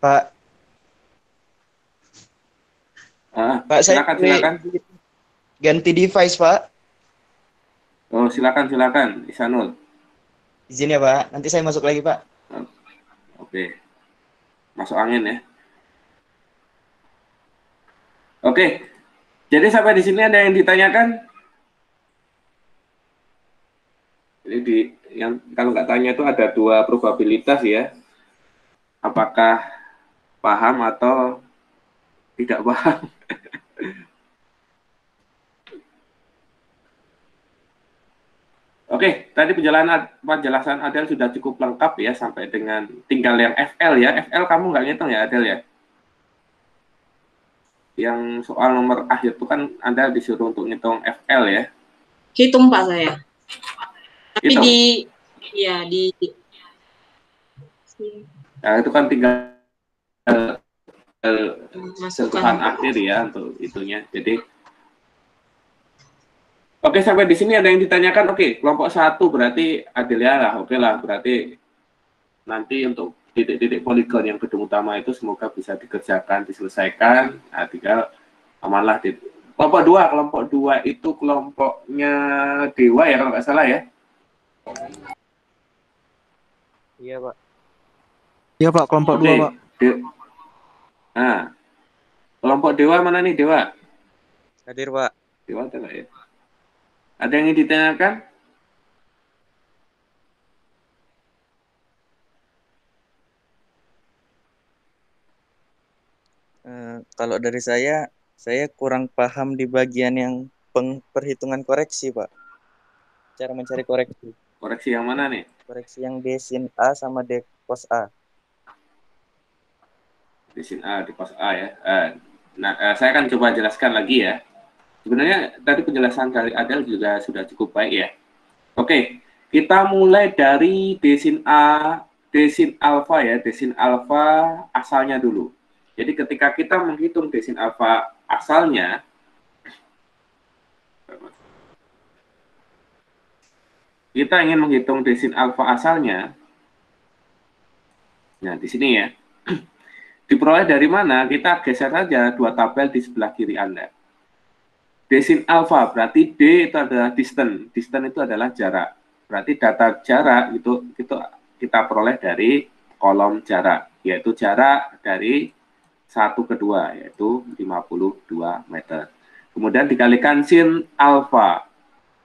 Pak. Pak, silakan. Ganti device, Pak. Oh, silakan, Isanul. Izin ya, Pak. Nanti saya masuk lagi, Pak. Oke. Masuk angin ya. Oke. Jadi sampai di sini ada yang ditanyakan? Jadi yang kalau nggak tanya itu ada 2 probabilitas ya. Apakah paham atau tidak paham? Oke, tadi penjelasan Adel sudah cukup lengkap ya sampai dengan tinggal yang FL ya. FL kamu nggak ngitung ya Adel ya? Yang soal nomor akhir itu kan Anda disuruh untuk ngitung FL ya? Hitung Pak saya. Tapi Hitung. Nah, itu kan tinggal sentuhan akhir ya untuk itunya. Jadi oke, sampai di sini ada yang ditanyakan. Oke, kelompok 1 berarti Adelia lah. Oke lah, berarti nanti untuk titik-titik poligon yang gedung utama itu semoga bisa dikerjakan, diselesaikan. Nah, tinggal amanlah. Kelompok 2 itu kelompoknya Dewa ya kalau nggak salah ya. Iya, Pak. Iya, Pak, kelompok 2, Pak. Nah, kelompok Dewa mana nih, Dewa? Hadir, Pak. Dewa ada nggak ya? Ada yang ingin ditanyakan? Kalau dari saya kurang paham di bagian yang perhitungan koreksi, Pak. Cara mencari koreksi. Koreksi yang mana nih? Koreksi yang D sin A sama D cos A. D sin A, D cos A ya. Saya akan coba jelaskan lagi ya. Sebenarnya tadi penjelasan dari Adel juga sudah cukup baik ya. Oke, Kita mulai dari desin alfa ya, desin alfa asalnya dulu. Jadi ketika kita menghitung desin alfa asalnya, kita ingin menghitung desin alfa asalnya. Nah, di sini ya. Diperoleh dari mana? Kita geser saja dua tabel di sebelah kiri Anda. Desin alfa berarti D itu adalah distance. Distance itu adalah jarak. Berarti data jarak itu kita peroleh dari kolom jarak, yaitu jarak dari 1 ke 2, yaitu 52 meter. Kemudian dikalikan sin alfa.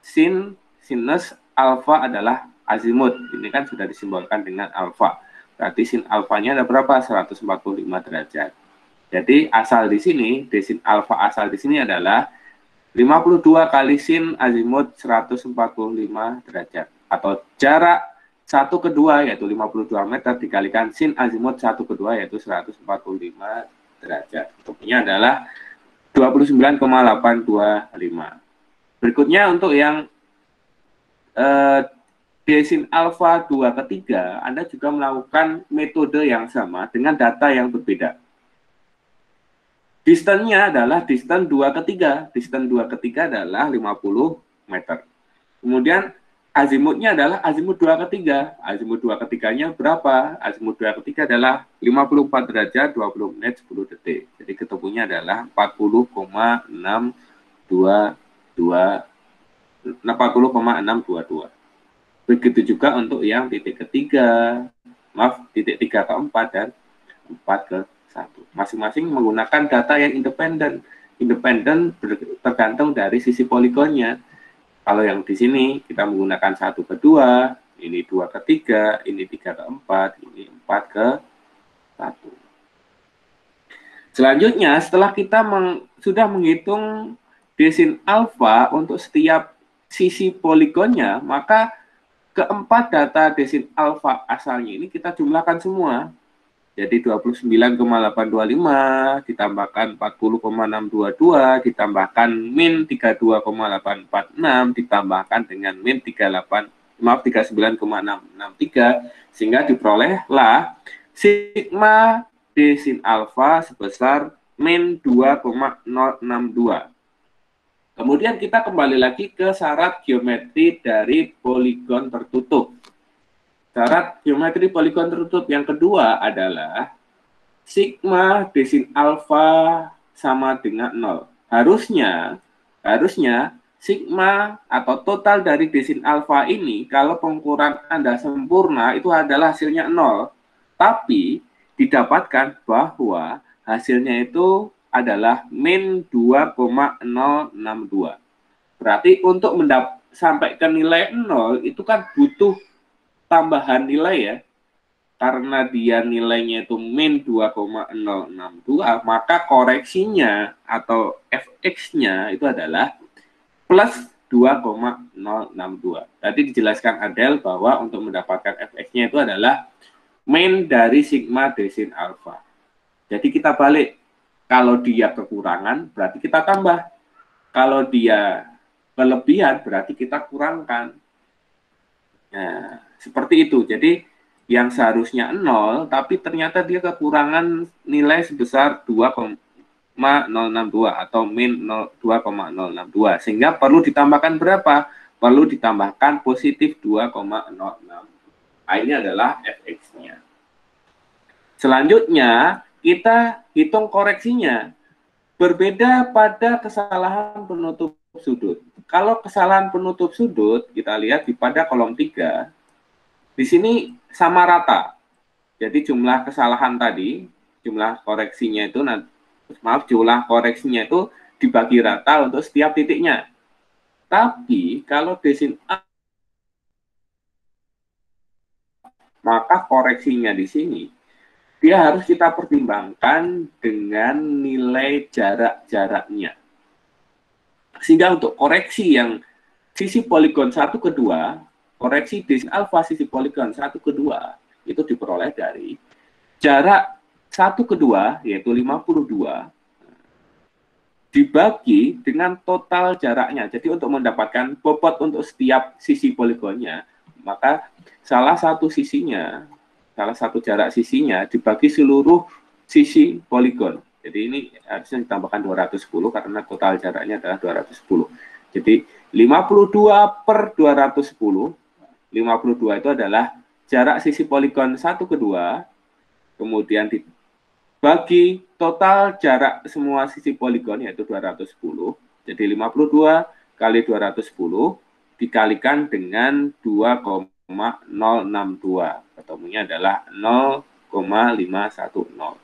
Sinus alfa adalah azimut. Ini kan sudah disimbolkan dengan alfa. Berarti sin alfanya ada berapa? 145 derajat. Jadi asal di sini, desin alfa asal di sini adalah 52 kali sin azimut 145 derajat. Atau jarak 1 ke 2 yaitu 52 meter dikalikan sin azimut 1 ke 2 yaitu 145 derajat. Tentunya adalah 29,825. Berikutnya untuk yang desin alfa 2 ke 3, Anda juga melakukan metode yang sama dengan data yang berbeda. Distance-nya adalah distance 2 ke 3. Distance 2 ke 3 adalah 50 meter. Kemudian azimutnya adalah azimut 2 ke 3. Azimut 2 ke 3-nya berapa? Azimut 2 ke 3 adalah 54 derajat, 20 menit, 10 detik. Jadi ketemunya adalah 40,622. Begitu juga untuk yang titik ketiga, titik 3 ke 4 dan 4 ke 1. Masing-masing menggunakan data yang independen. Independen tergantung dari sisi poligonnya. Kalau yang di sini kita menggunakan 1 ke 2, ini 2 ke 3, ini 3 ke 4, ini 4 ke 1. Selanjutnya, setelah kita sudah menghitung desin alfa untuk setiap sisi poligonnya, maka keempat data desin alfa asalnya ini kita jumlahkan semua. Jadi 29,825 ditambahkan 40,622 ditambahkan min 32,846 ditambahkan dengan min 39,663 sehingga diperolehlah sigma desin alfa sebesar min 2,062. Kemudian kita kembali lagi ke syarat geometri dari poligon tertutup. Syarat geometri poligon tertutup yang kedua adalah sigma desin alfa sama dengan 0. Harusnya sigma atau total dari desin alfa ini kalau pengukuran Anda sempurna itu adalah hasilnya 0. Tapi didapatkan bahwa hasilnya itu adalah min 2,062. Berarti untuk sampai ke nilai 0 itu kan butuh tambahan nilai ya, karena dia nilainya itu min 2,062, maka koreksinya atau fx-nya itu adalah plus 2,062. Tadi dijelaskan Adel bahwa untuk mendapatkan fx-nya itu adalah min dari sigma desin alfa. Jadi kita balik, kalau dia kekurangan berarti kita tambah, kalau dia kelebihan berarti kita kurangkan. Nah, seperti itu. Jadi yang seharusnya 0 tapi ternyata dia kekurangan nilai sebesar 2,062 atau min 2,062 sehingga perlu ditambahkan berapa? Perlu ditambahkan positif 2,06. Ini adalah fx-nya. Selanjutnya kita hitung koreksinya. Berbeda pada kesalahan penutup sudut. Kalau kesalahan penutup sudut kita lihat pada kolom 3. Di sini sama rata. Jadi jumlah kesalahan tadi, jumlah koreksinya itu jumlah koreksinya itu dibagi rata untuk setiap titiknya. Tapi kalau desin A, maka koreksinya di sini dia harus kita pertimbangkan dengan nilai jarak-jaraknya. Sehingga untuk koreksi yang sisi poligon 1 ke 2, koreksi desin alfa sisi poligon 1 ke 2 itu diperoleh dari jarak 1 ke 2 yaitu 52 dibagi dengan total jaraknya. Jadi untuk mendapatkan bobot untuk setiap sisi poligonnya, maka salah satu jarak sisinya dibagi seluruh sisi poligon. Jadi ini harusnya ditambahkan 210 karena total jaraknya adalah 210. Jadi 52 per 210, 52 itu adalah jarak sisi poligon 1 ke 2, kemudian dibagi total jarak semua sisi poligon yaitu 210. Jadi 52 kali 210 dikalikan dengan 2,062. Ketemunya adalah 0,510.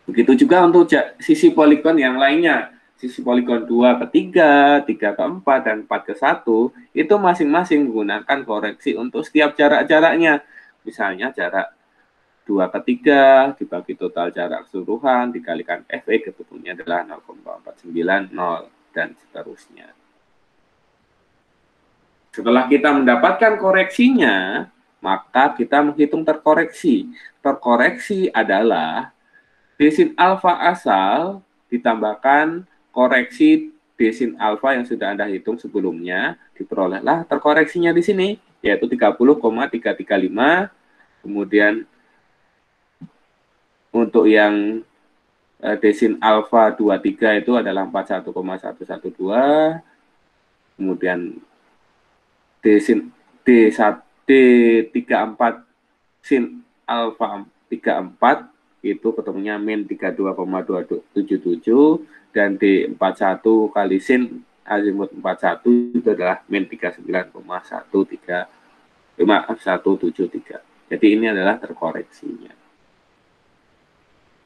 Begitu juga untuk sisi poligon yang lainnya. Sisi poligon 2 ke 3, 3 ke 4, dan 4 ke 1, itu masing-masing menggunakan koreksi untuk setiap jarak-jaraknya. Misalnya jarak 2 ke 3 dibagi total jarak keseluruhan, dikalikan FE, ketemunya adalah 0,490, dan seterusnya. Setelah kita mendapatkan koreksinya, maka kita menghitung terkoreksi. Terkoreksi adalah desin alfa asal ditambahkan koreksi desin alfa yang sudah Anda hitung sebelumnya, diperolehlah terkoreksinya di sini, yaitu 30,335. Kemudian untuk yang desin alfa 23 itu adalah 41,112. Kemudian desin D34 sin alfa 34 itu ketemunya min 32,277, dan D41 kali sin azimut 41 itu adalah min 39,173. Jadi ini adalah terkoreksinya.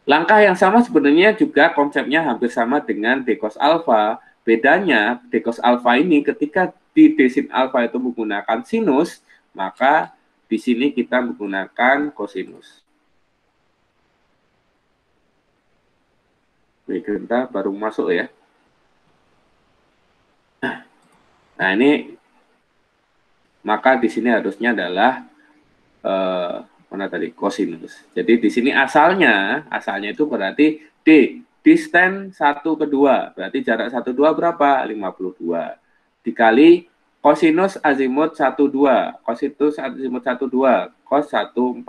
Langkah yang sama sebenarnya juga konsepnya hampir sama dengan D cos alfa. Bedanya D cos alfa ini ketika di desin alfa itu menggunakan sinus, maka di sini kita menggunakan kosinus. Baik, kita baru masuk ya. Nah ini, maka di sini harusnya adalah mana tadi, kosinus. Jadi di sini asalnya itu berarti D, distan 1 ke 2, berarti jarak 1, 2 berapa? 52. Dikali kosinus azimut 1, 2, kosinus azimut 1, 2, cos 145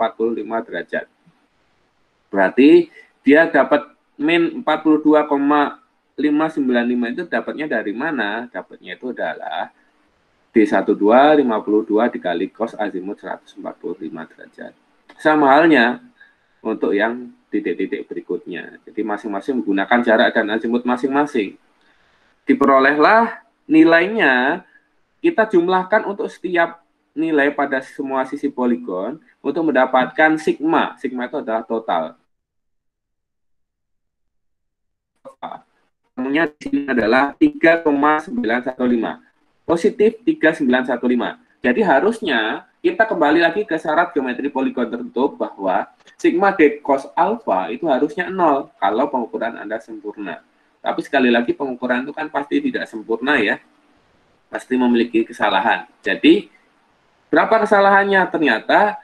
derajat. Berarti dia dapat min 42,595 itu dapatnya dari mana? Dapatnya itu adalah D12 52 dikali cos azimut 145 derajat. Sama halnya untuk yang titik-titik berikutnya. Jadi masing-masing menggunakan jarak dan azimut masing-masing. Diperolehlah nilainya, kita jumlahkan untuk setiap nilai pada semua sisi poligon untuk mendapatkan sigma. Sigma itu adalah total. Temunya di sini adalah 3,915. Positif 3,915. Jadi harusnya kita kembali lagi ke syarat geometri poligon tertutup bahwa sigma D cos alfa itu harusnya 0 kalau pengukuran Anda sempurna. Tapi sekali lagi pengukuran itu kan pasti tidak sempurna ya. Pasti memiliki kesalahan. Jadi berapa kesalahannya? Ternyata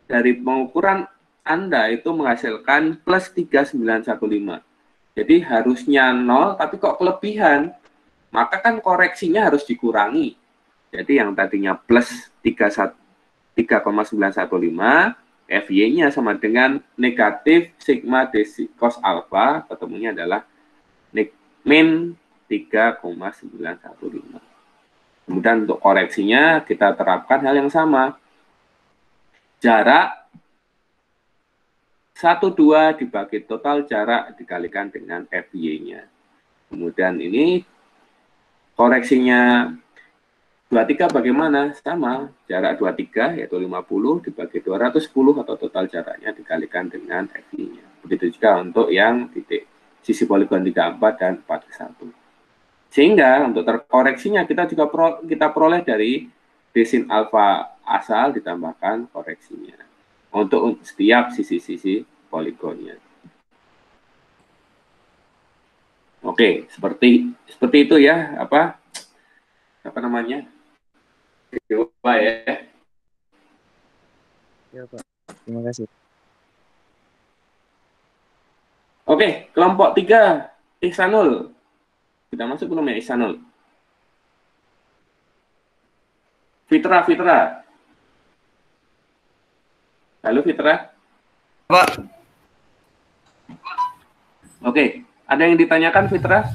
dari pengukuran Anda itu menghasilkan plus 3,915. Jadi harusnya 0, tapi kok kelebihan? Maka kan koreksinya harus dikurangi. Jadi yang tadinya plus 3,915, FY-nya sama dengan negatif sigma D cos alfa, ketemunya adalah min 3,915. Kemudian untuk koreksinya kita terapkan hal yang sama. Jarak 1, 2 dibagi total jarak dikalikan dengan FY-nya. Kemudian ini koreksinya 23 bagaimana? Sama, jarak 23 yaitu 50 dibagi 210 atau total jaraknya dikalikan dengan FY-nya. Begitu juga untuk yang titik sisi poligon 34 dan 41. Sehingga untuk terkoreksinya kita juga kita peroleh dari desin alfa asal ditambahkan koreksinya untuk setiap sisi-sisi poligonnya. Oke, seperti itu ya, apa namanya? Coba ya. Ya, Pak. Terima kasih. Oke, kelompok 3, Ihsanul. Sudah masuk belum ya Ihsanul? Fitra. Halo Fitra. Pak. Oke, ada yang ditanyakan Fitra?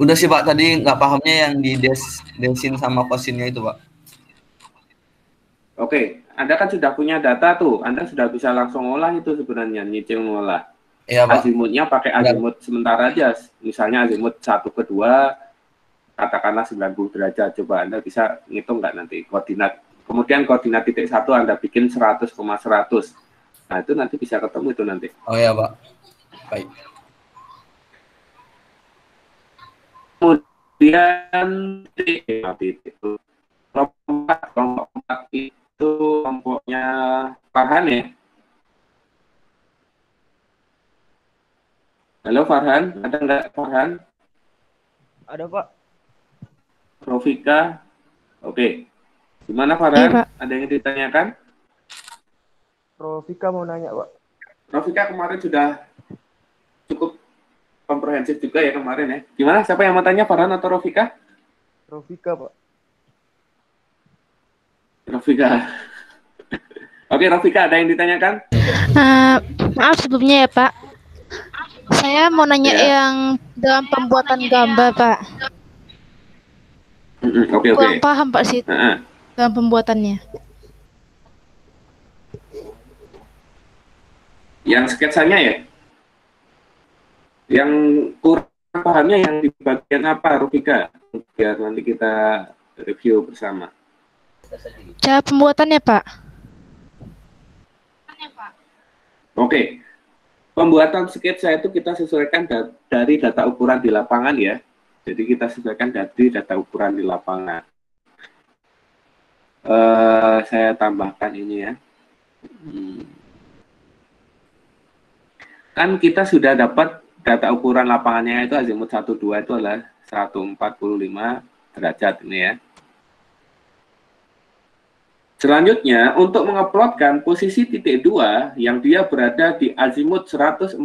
Udah sih Pak, tadi nggak pahamnya yang di desin sama kosinnya itu Pak. Oke, Anda kan sudah punya data tuh, Anda sudah bisa langsung olah itu sebenarnya, nyicil ngolah. Iya Pak. Azimutnya pakai azimut sementara aja, misalnya azimut 1 ke 2, katakanlah 90 derajat, coba Anda bisa ngitung nggak nanti koordinat. Kemudian koordinat titik 1 Anda bikin 100,100. Nah, itu nanti bisa ketemu itu nanti. Oh ya Pak. Baik. Kemudian kelompok 4 itu kelompoknya Farhan ya. Halo Farhan, ada nggak Farhan? Ada Pak. Rofika, oke. Gimana Farhan? Iya, Pak. Ada yang ditanyakan? Rofika mau nanya Pak. Rofika kemarin sudah cukup komprehensif juga ya kemarin ya. Gimana? Siapa yang mau tanya, Farhan atau Rofika? Rofika Pak. Rofika. Oke, Rofika, ada yang ditanyakan? Maaf sebelumnya ya Pak. Saya mau nanya Ya. yang dalam pembuatan gambar Pak. Oke. Kurang paham Pak sih dalam pembuatannya. Yang sketsanya ya? Yang kurang pahamnya yang di bagian apa, Rofika? Biar nanti kita review bersama. Cara pembuatannya Pak. Oke. Pembuatan sketsa itu kita sesuaikan dari data ukuran di lapangan ya. Jadi kita sesuaikan dari data ukuran di lapangan. Saya tambahkan ini ya. Kan kita sudah dapat data ukuran lapangannya itu azimut 12 itu adalah 145 derajat ini ya. Selanjutnya, untuk menguploadkan posisi titik 2 yang dia berada di azimut 145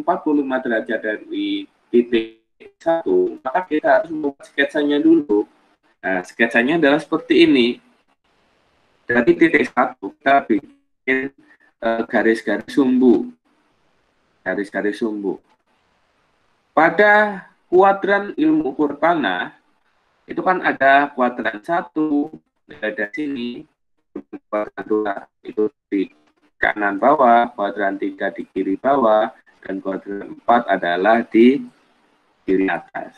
derajat dari titik 1, maka kita harus membuat sketsanya dulu. Nah, sketsanya adalah seperti ini. Dari titik 1, kita bikin garis-garis sumbu. Garis-garis sumbu. Pada kuadran ilmu ukur tanah, itu kan ada kuadran 1, ada sini, kuadran 2 itu di kanan bawah, kuadran 3 di kiri bawah, dan kuadran 4 adalah di kiri atas.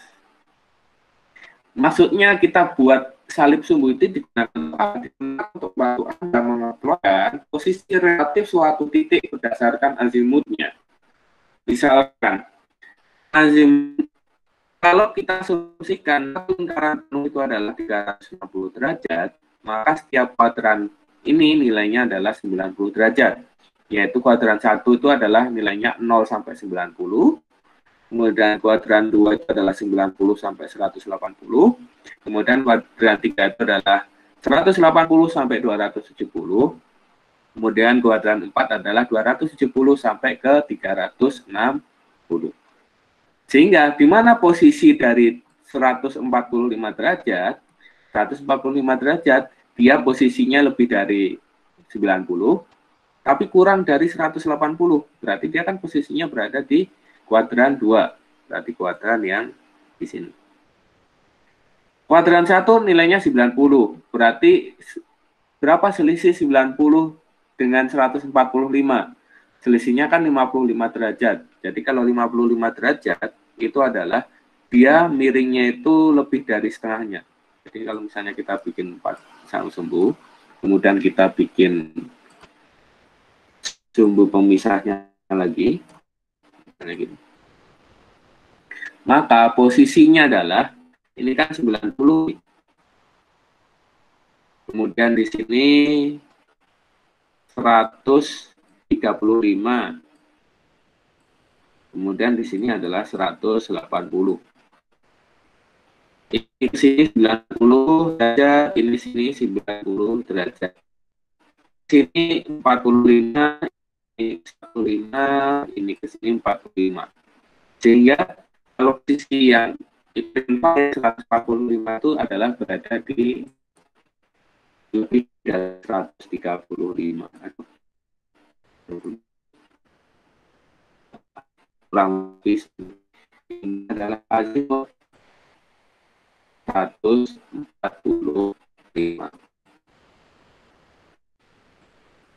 Maksudnya kita buat salib sumbu itu digunakan untuk bantu Anda menguploadkan posisi relatif suatu titik berdasarkan azimutnya. Misalkan, kalau kita asumsikan lingkaran penuh itu adalah 360 derajat, maka setiap kuadran ini nilainya adalah 90 derajat. Yaitu kuadran 1 itu adalah nilainya 0 sampai 90, kemudian kuadran 2 itu adalah 90 sampai 180, kemudian kuadran 3 itu adalah 180 sampai 270, kemudian kuadran 4 adalah 270 sampai ke 360. Sehingga di mana posisi dari 145 derajat, 145 derajat, dia posisinya lebih dari 90, tapi kurang dari 180. Berarti dia kan posisinya berada di kuadran 2. Berarti kuadran yang di sini. Kuadran 1 nilainya 90. Berarti berapa selisih 90 dengan 145? Selisihnya kan 55 derajat. Jadi kalau 55 derajat, itu adalah dia miringnya itu lebih dari setengahnya. Jadi kalau misalnya kita bikin 4 sarung sumbu, kemudian kita bikin sumbu pemisahnya lagi, maka posisinya adalah, ini kan 90, kemudian di sini 135, kemudian di sini adalah 180. Ini sini 90 derajat, ini sini 90 derajat. Sini 45, ini 45, ini ke sini 45. Sehingga kalau posisi yang 145 itu adalah berada di lebih dari 135. Kurang lebih ini adalah azimut 145.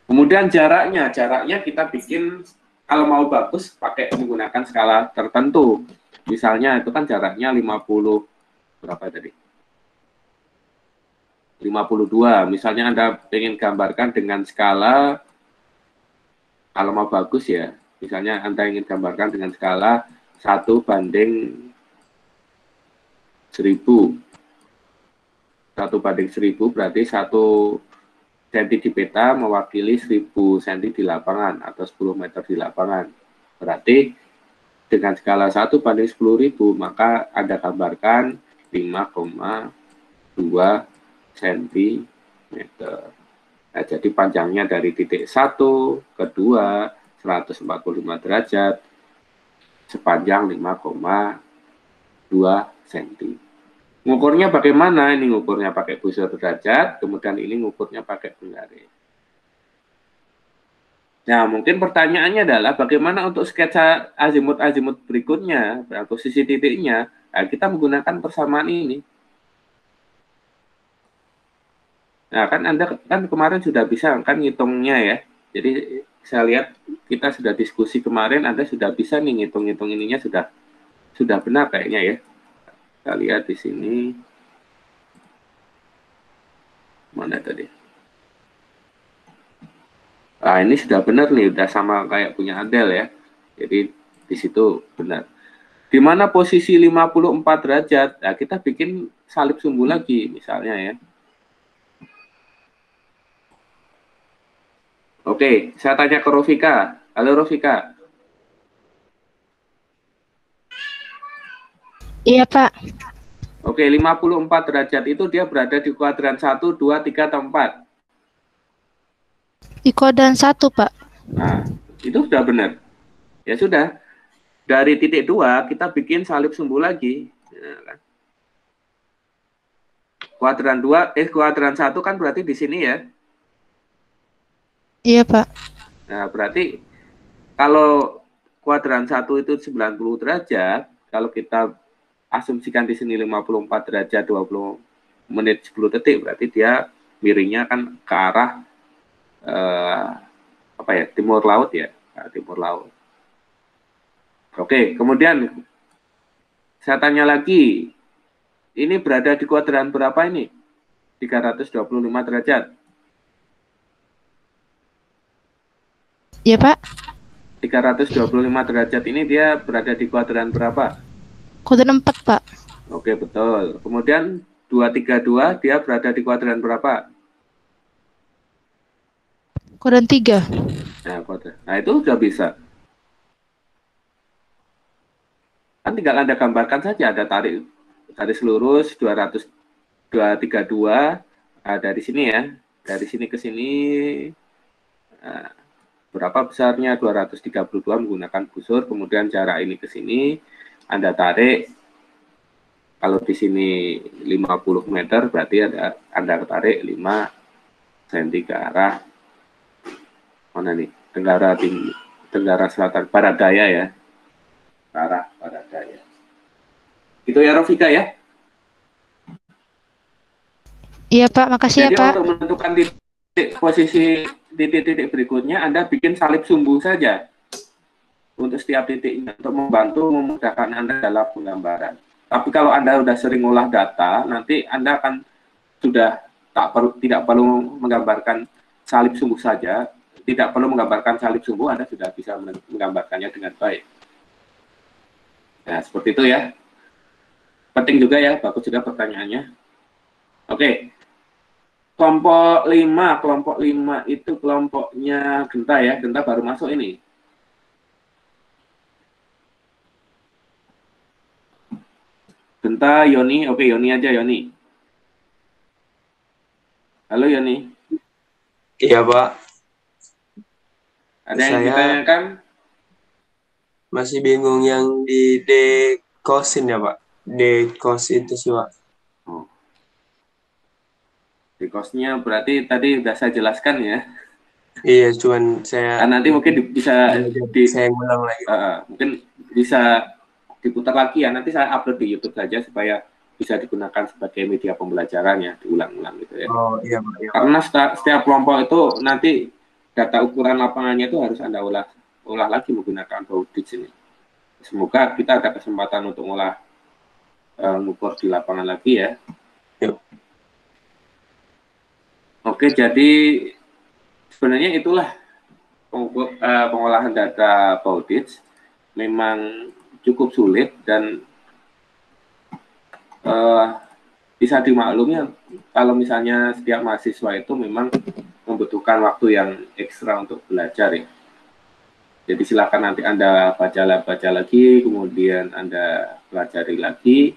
Kemudian jaraknya kita bikin, kalau mau bagus pakai menggunakan skala tertentu. Misalnya itu kan jaraknya 50 berapa tadi? 52. Misalnya Anda ingin gambarkan dengan skala, kalau mau bagus ya, misalnya Anda ingin gambarkan dengan skala 1/1000. 1/1000 berarti 1 cm di peta mewakili 1000 cm di lapangan atau 10 meter di lapangan. Berarti dengan skala 1/10.000 maka Anda gambarkan 5,2 cm. Nah, jadi panjangnya dari titik 1 ke 2 145 derajat sepanjang 5,2 cm. Ngukurnya bagaimana? Ini ngukurnya pakai busur derajat, kemudian ini ngukurnya pakai penggaris. Nah, mungkin pertanyaannya adalah bagaimana untuk sketsa azimut-azimut berikutnya, posisi titiknya. Nah, kita menggunakan persamaan ini. Nah, kan Anda kan kemarin sudah bisa kan ngitungnya ya. Jadi saya lihat kita sudah diskusi kemarin, Anda sudah bisa nih ngitung-ngitung ininya sudah benar kayaknya ya. Kita lihat di sini. Mana tadi? Nah, ini sudah benar nih, udah sama kayak punya Adel ya. Jadi di situ benar. Di mana posisi 54 derajat? Nah, kita bikin salib sumbu lagi misalnya ya. Oke, saya tanya ke Rofika. Halo Rofika. Iya, Pak. Oke, 54 derajat itu dia berada di kuadran 1, 2, 3, atau 4? Di kuadran 1, Pak. Nah, itu sudah benar. Ya sudah, dari titik 2 kita bikin salib sumbu lagi. Ya, kan? Kuadran 1 kan berarti di sini ya. Iya, Pak. Nah, berarti kalau kuadran 1 itu 90 derajat, kalau kita asumsikan di sini 54 derajat 20 menit 10 detik, berarti dia miringnya kan ke arah timur laut ya, timur laut. Oke, kemudian saya tanya lagi, ini berada di kuadran berapa ini? 325 derajat. Iya, Pak. 325 derajat ini dia berada di kuadran berapa? Kuadran 4, Pak. Oke, betul. Kemudian 232 dia berada di kuadran berapa? Kuadran 3. Nah, itu sudah bisa. Kan tinggal Anda gambarkan saja, ada garis lurus 232 dari sini ya. Dari sini ke sini berapa besarnya? 232 menggunakan busur, kemudian jarak ini ke sini Anda tarik. Kalau di sini 50 meter berarti Anda tarik 5 cm ke arah mana nih? Tenggara Selatan, barat daya ya. Ke arah barat daya. Itu ya Rofika ya? Iya, Pak. Makasih. Jadi ya, Pak. untuk menentukan posisi di titik berikutnya, Anda bikin salib sumbu saja untuk setiap titiknya untuk membantu memudahkan Anda dalam penggambaran. Tapi kalau Anda sudah sering olah data, nanti Anda akan sudah tidak perlu menggambarkan salib sumbu saja, tidak perlu menggambarkan salib sumbu, Anda sudah bisa menggambarkannya dengan baik. Nah, seperti itu ya. Penting juga ya, bagus juga pertanyaannya. Oke. Kelompok 5 itu kelompoknya Genta ya. Genta baru masuk ini. Genta, Yoni. Oke, Yoni aja, Yoni. Halo, Yoni. Iya, Pak. Ada yang ditanyakan? Masih bingung yang di dekosin ya, Pak. Dekos itu sih, Pak. Di cost-nya berarti tadi udah saya jelaskan ya. Iya, cuman saya Nanti mungkin bisa saya ulang lagi. Mungkin bisa diputar lagi ya. Nanti saya upload di YouTube saja supaya bisa digunakan sebagai media pembelajaran ya, diulang-ulang gitu ya. Oh iya Pak. Iya, Karena setiap kelompok itu nanti data ukuran lapangannya itu harus Anda olah lagi menggunakan Baudits ini. Semoga kita ada kesempatan untuk mengukur di lapangan lagi ya. Yuk. Oke, jadi sebenarnya itulah pengolahan data Baudits. Memang cukup sulit dan bisa dimaklumi kalau misalnya setiap mahasiswa itu memang membutuhkan waktu yang ekstra untuk belajar ya. Jadi silakan nanti Anda baca lagi, kemudian Anda pelajari lagi.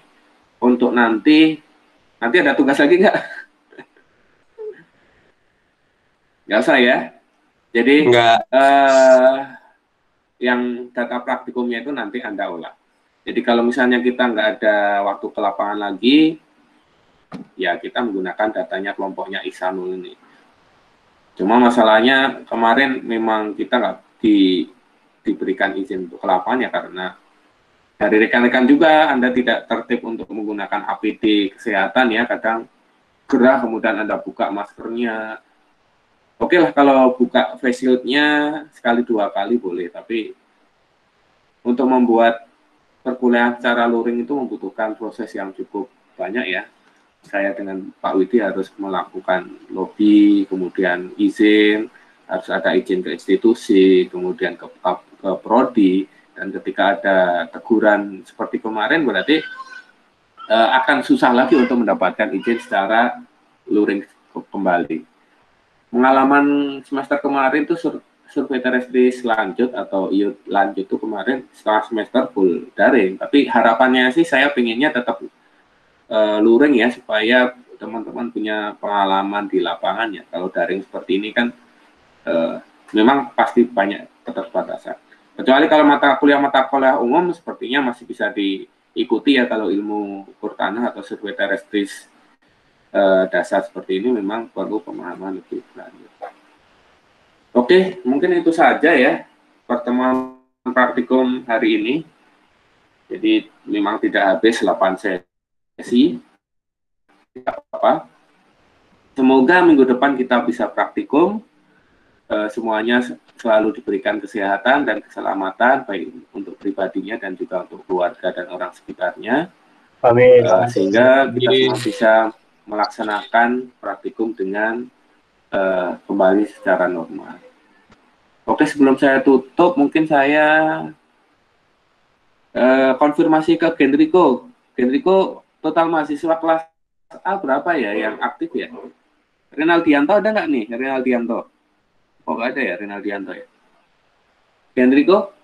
Untuk nanti ada tugas lagi nggak? Nggak usah ya. Jadi yang data praktikumnya itu nanti Anda olah. Jadi kalau misalnya kita nggak ada waktu ke lapangan lagi, ya kita menggunakan datanya kelompoknya Ihsanul ini. Cuma masalahnya kemarin memang kita nggak diberikan izin untuk ke lapangan ya karena dari rekan-rekan juga Anda tidak tertib untuk menggunakan APD kesehatan ya, kadang gerah kemudian Anda buka maskernya. Oke lah kalau buka face shield-nya sekali 2 kali boleh, tapi untuk membuat perkuliahan secara luring itu membutuhkan proses yang cukup banyak ya. Saya dengan Pak Widi harus melakukan lobby, kemudian izin, harus ada izin ke institusi, kemudian ke prodi, dan ketika ada teguran seperti kemarin berarti akan susah lagi untuk mendapatkan izin secara luring kembali. Pengalaman semester kemarin itu survei terestris lanjut atau IUT lanjut itu kemarin setengah semester full daring, tapi harapannya sih saya pengennya tetap luring ya supaya teman-teman punya pengalaman di lapangan ya. Kalau daring seperti ini kan memang pasti banyak keterbatasan. Kecuali kalau mata kuliah umum sepertinya masih bisa diikuti ya, kalau ilmu ukur tanah atau survei terestris dasar seperti ini memang perlu pemahaman lebih lanjut. Oke, mungkin itu saja ya pertemuan praktikum hari ini. Jadi memang tidak habis 8 sesi. Tidak apa-apa. Semoga minggu depan kita bisa praktikum. Semuanya selalu diberikan kesehatan dan keselamatan baik untuk pribadinya dan juga untuk keluarga dan orang sekitarnya. Amin. Sehingga kita semua bisa melaksanakan praktikum dengan kembali secara normal. Oke, sebelum saya tutup, mungkin saya konfirmasi ke Gendriko. Gendriko, total mahasiswa kelas A berapa ya yang aktif ya? Renaldianto ada nggak nih, Renaldianto? Oh, nggak ada ya, Renaldianto ya? Gendriko,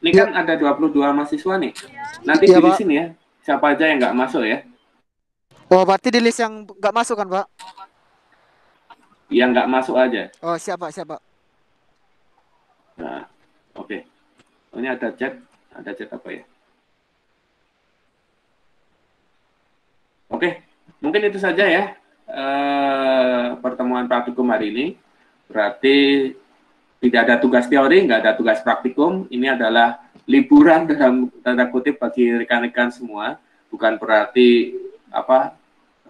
ini kan ada 22 mahasiswa nih. Nanti di sini ya, siapa aja yang nggak masuk ya? Oh, berarti di list yang nggak masuk kan, Pak? Yang nggak masuk aja. Oh, siapa? Nah, oke. Ini ada chat apa ya? Oke, mungkin itu saja ya pertemuan praktikum hari ini. Berarti tidak ada tugas teori, nggak ada tugas praktikum. Ini adalah liburan dalam tanda kutip bagi rekan-rekan semua. Bukan berarti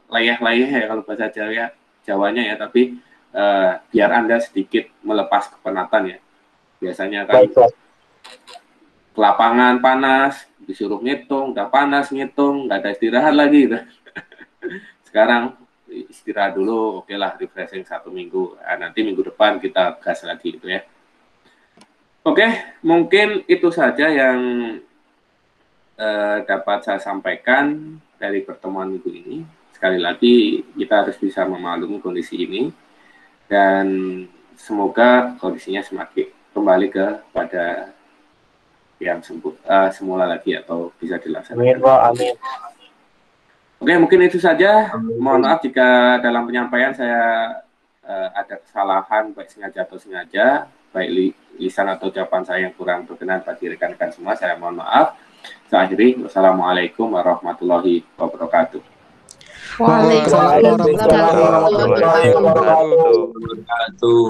layah-layah ya kalau bahasa Jawanya ya, tapi biar Anda sedikit melepas kepenatan ya. Biasanya kan ke lapangan panas, disuruh ngitung, udah panas ngitung, nggak ada istirahat lagi gitu. Sekarang istirahat dulu, oke lah, refreshing 1 minggu. Nanti minggu depan kita gas lagi gitu ya. Oke, mungkin itu saja yang dapat saya sampaikan dari pertemuan minggu ini. Sekali lagi kita harus bisa memaklumi kondisi ini dan semoga kondisinya semakin kembali kepada yang semula lagi atau bisa dilaksanakan. Amin, Pak. Amin. Oke, mungkin itu saja. Mohon maaf jika dalam penyampaian saya ada kesalahan baik sengaja atau sengaja, baik lisan atau ucapan saya yang kurang berkenan bagi rekan-rekan semua. Saya mohon maaf. Saya akhiri. Wassalamualaikum warahmatullahi wabarakatuh. Waalaikumsalam warahmatullahi wabarakatuh. wabarakatuh.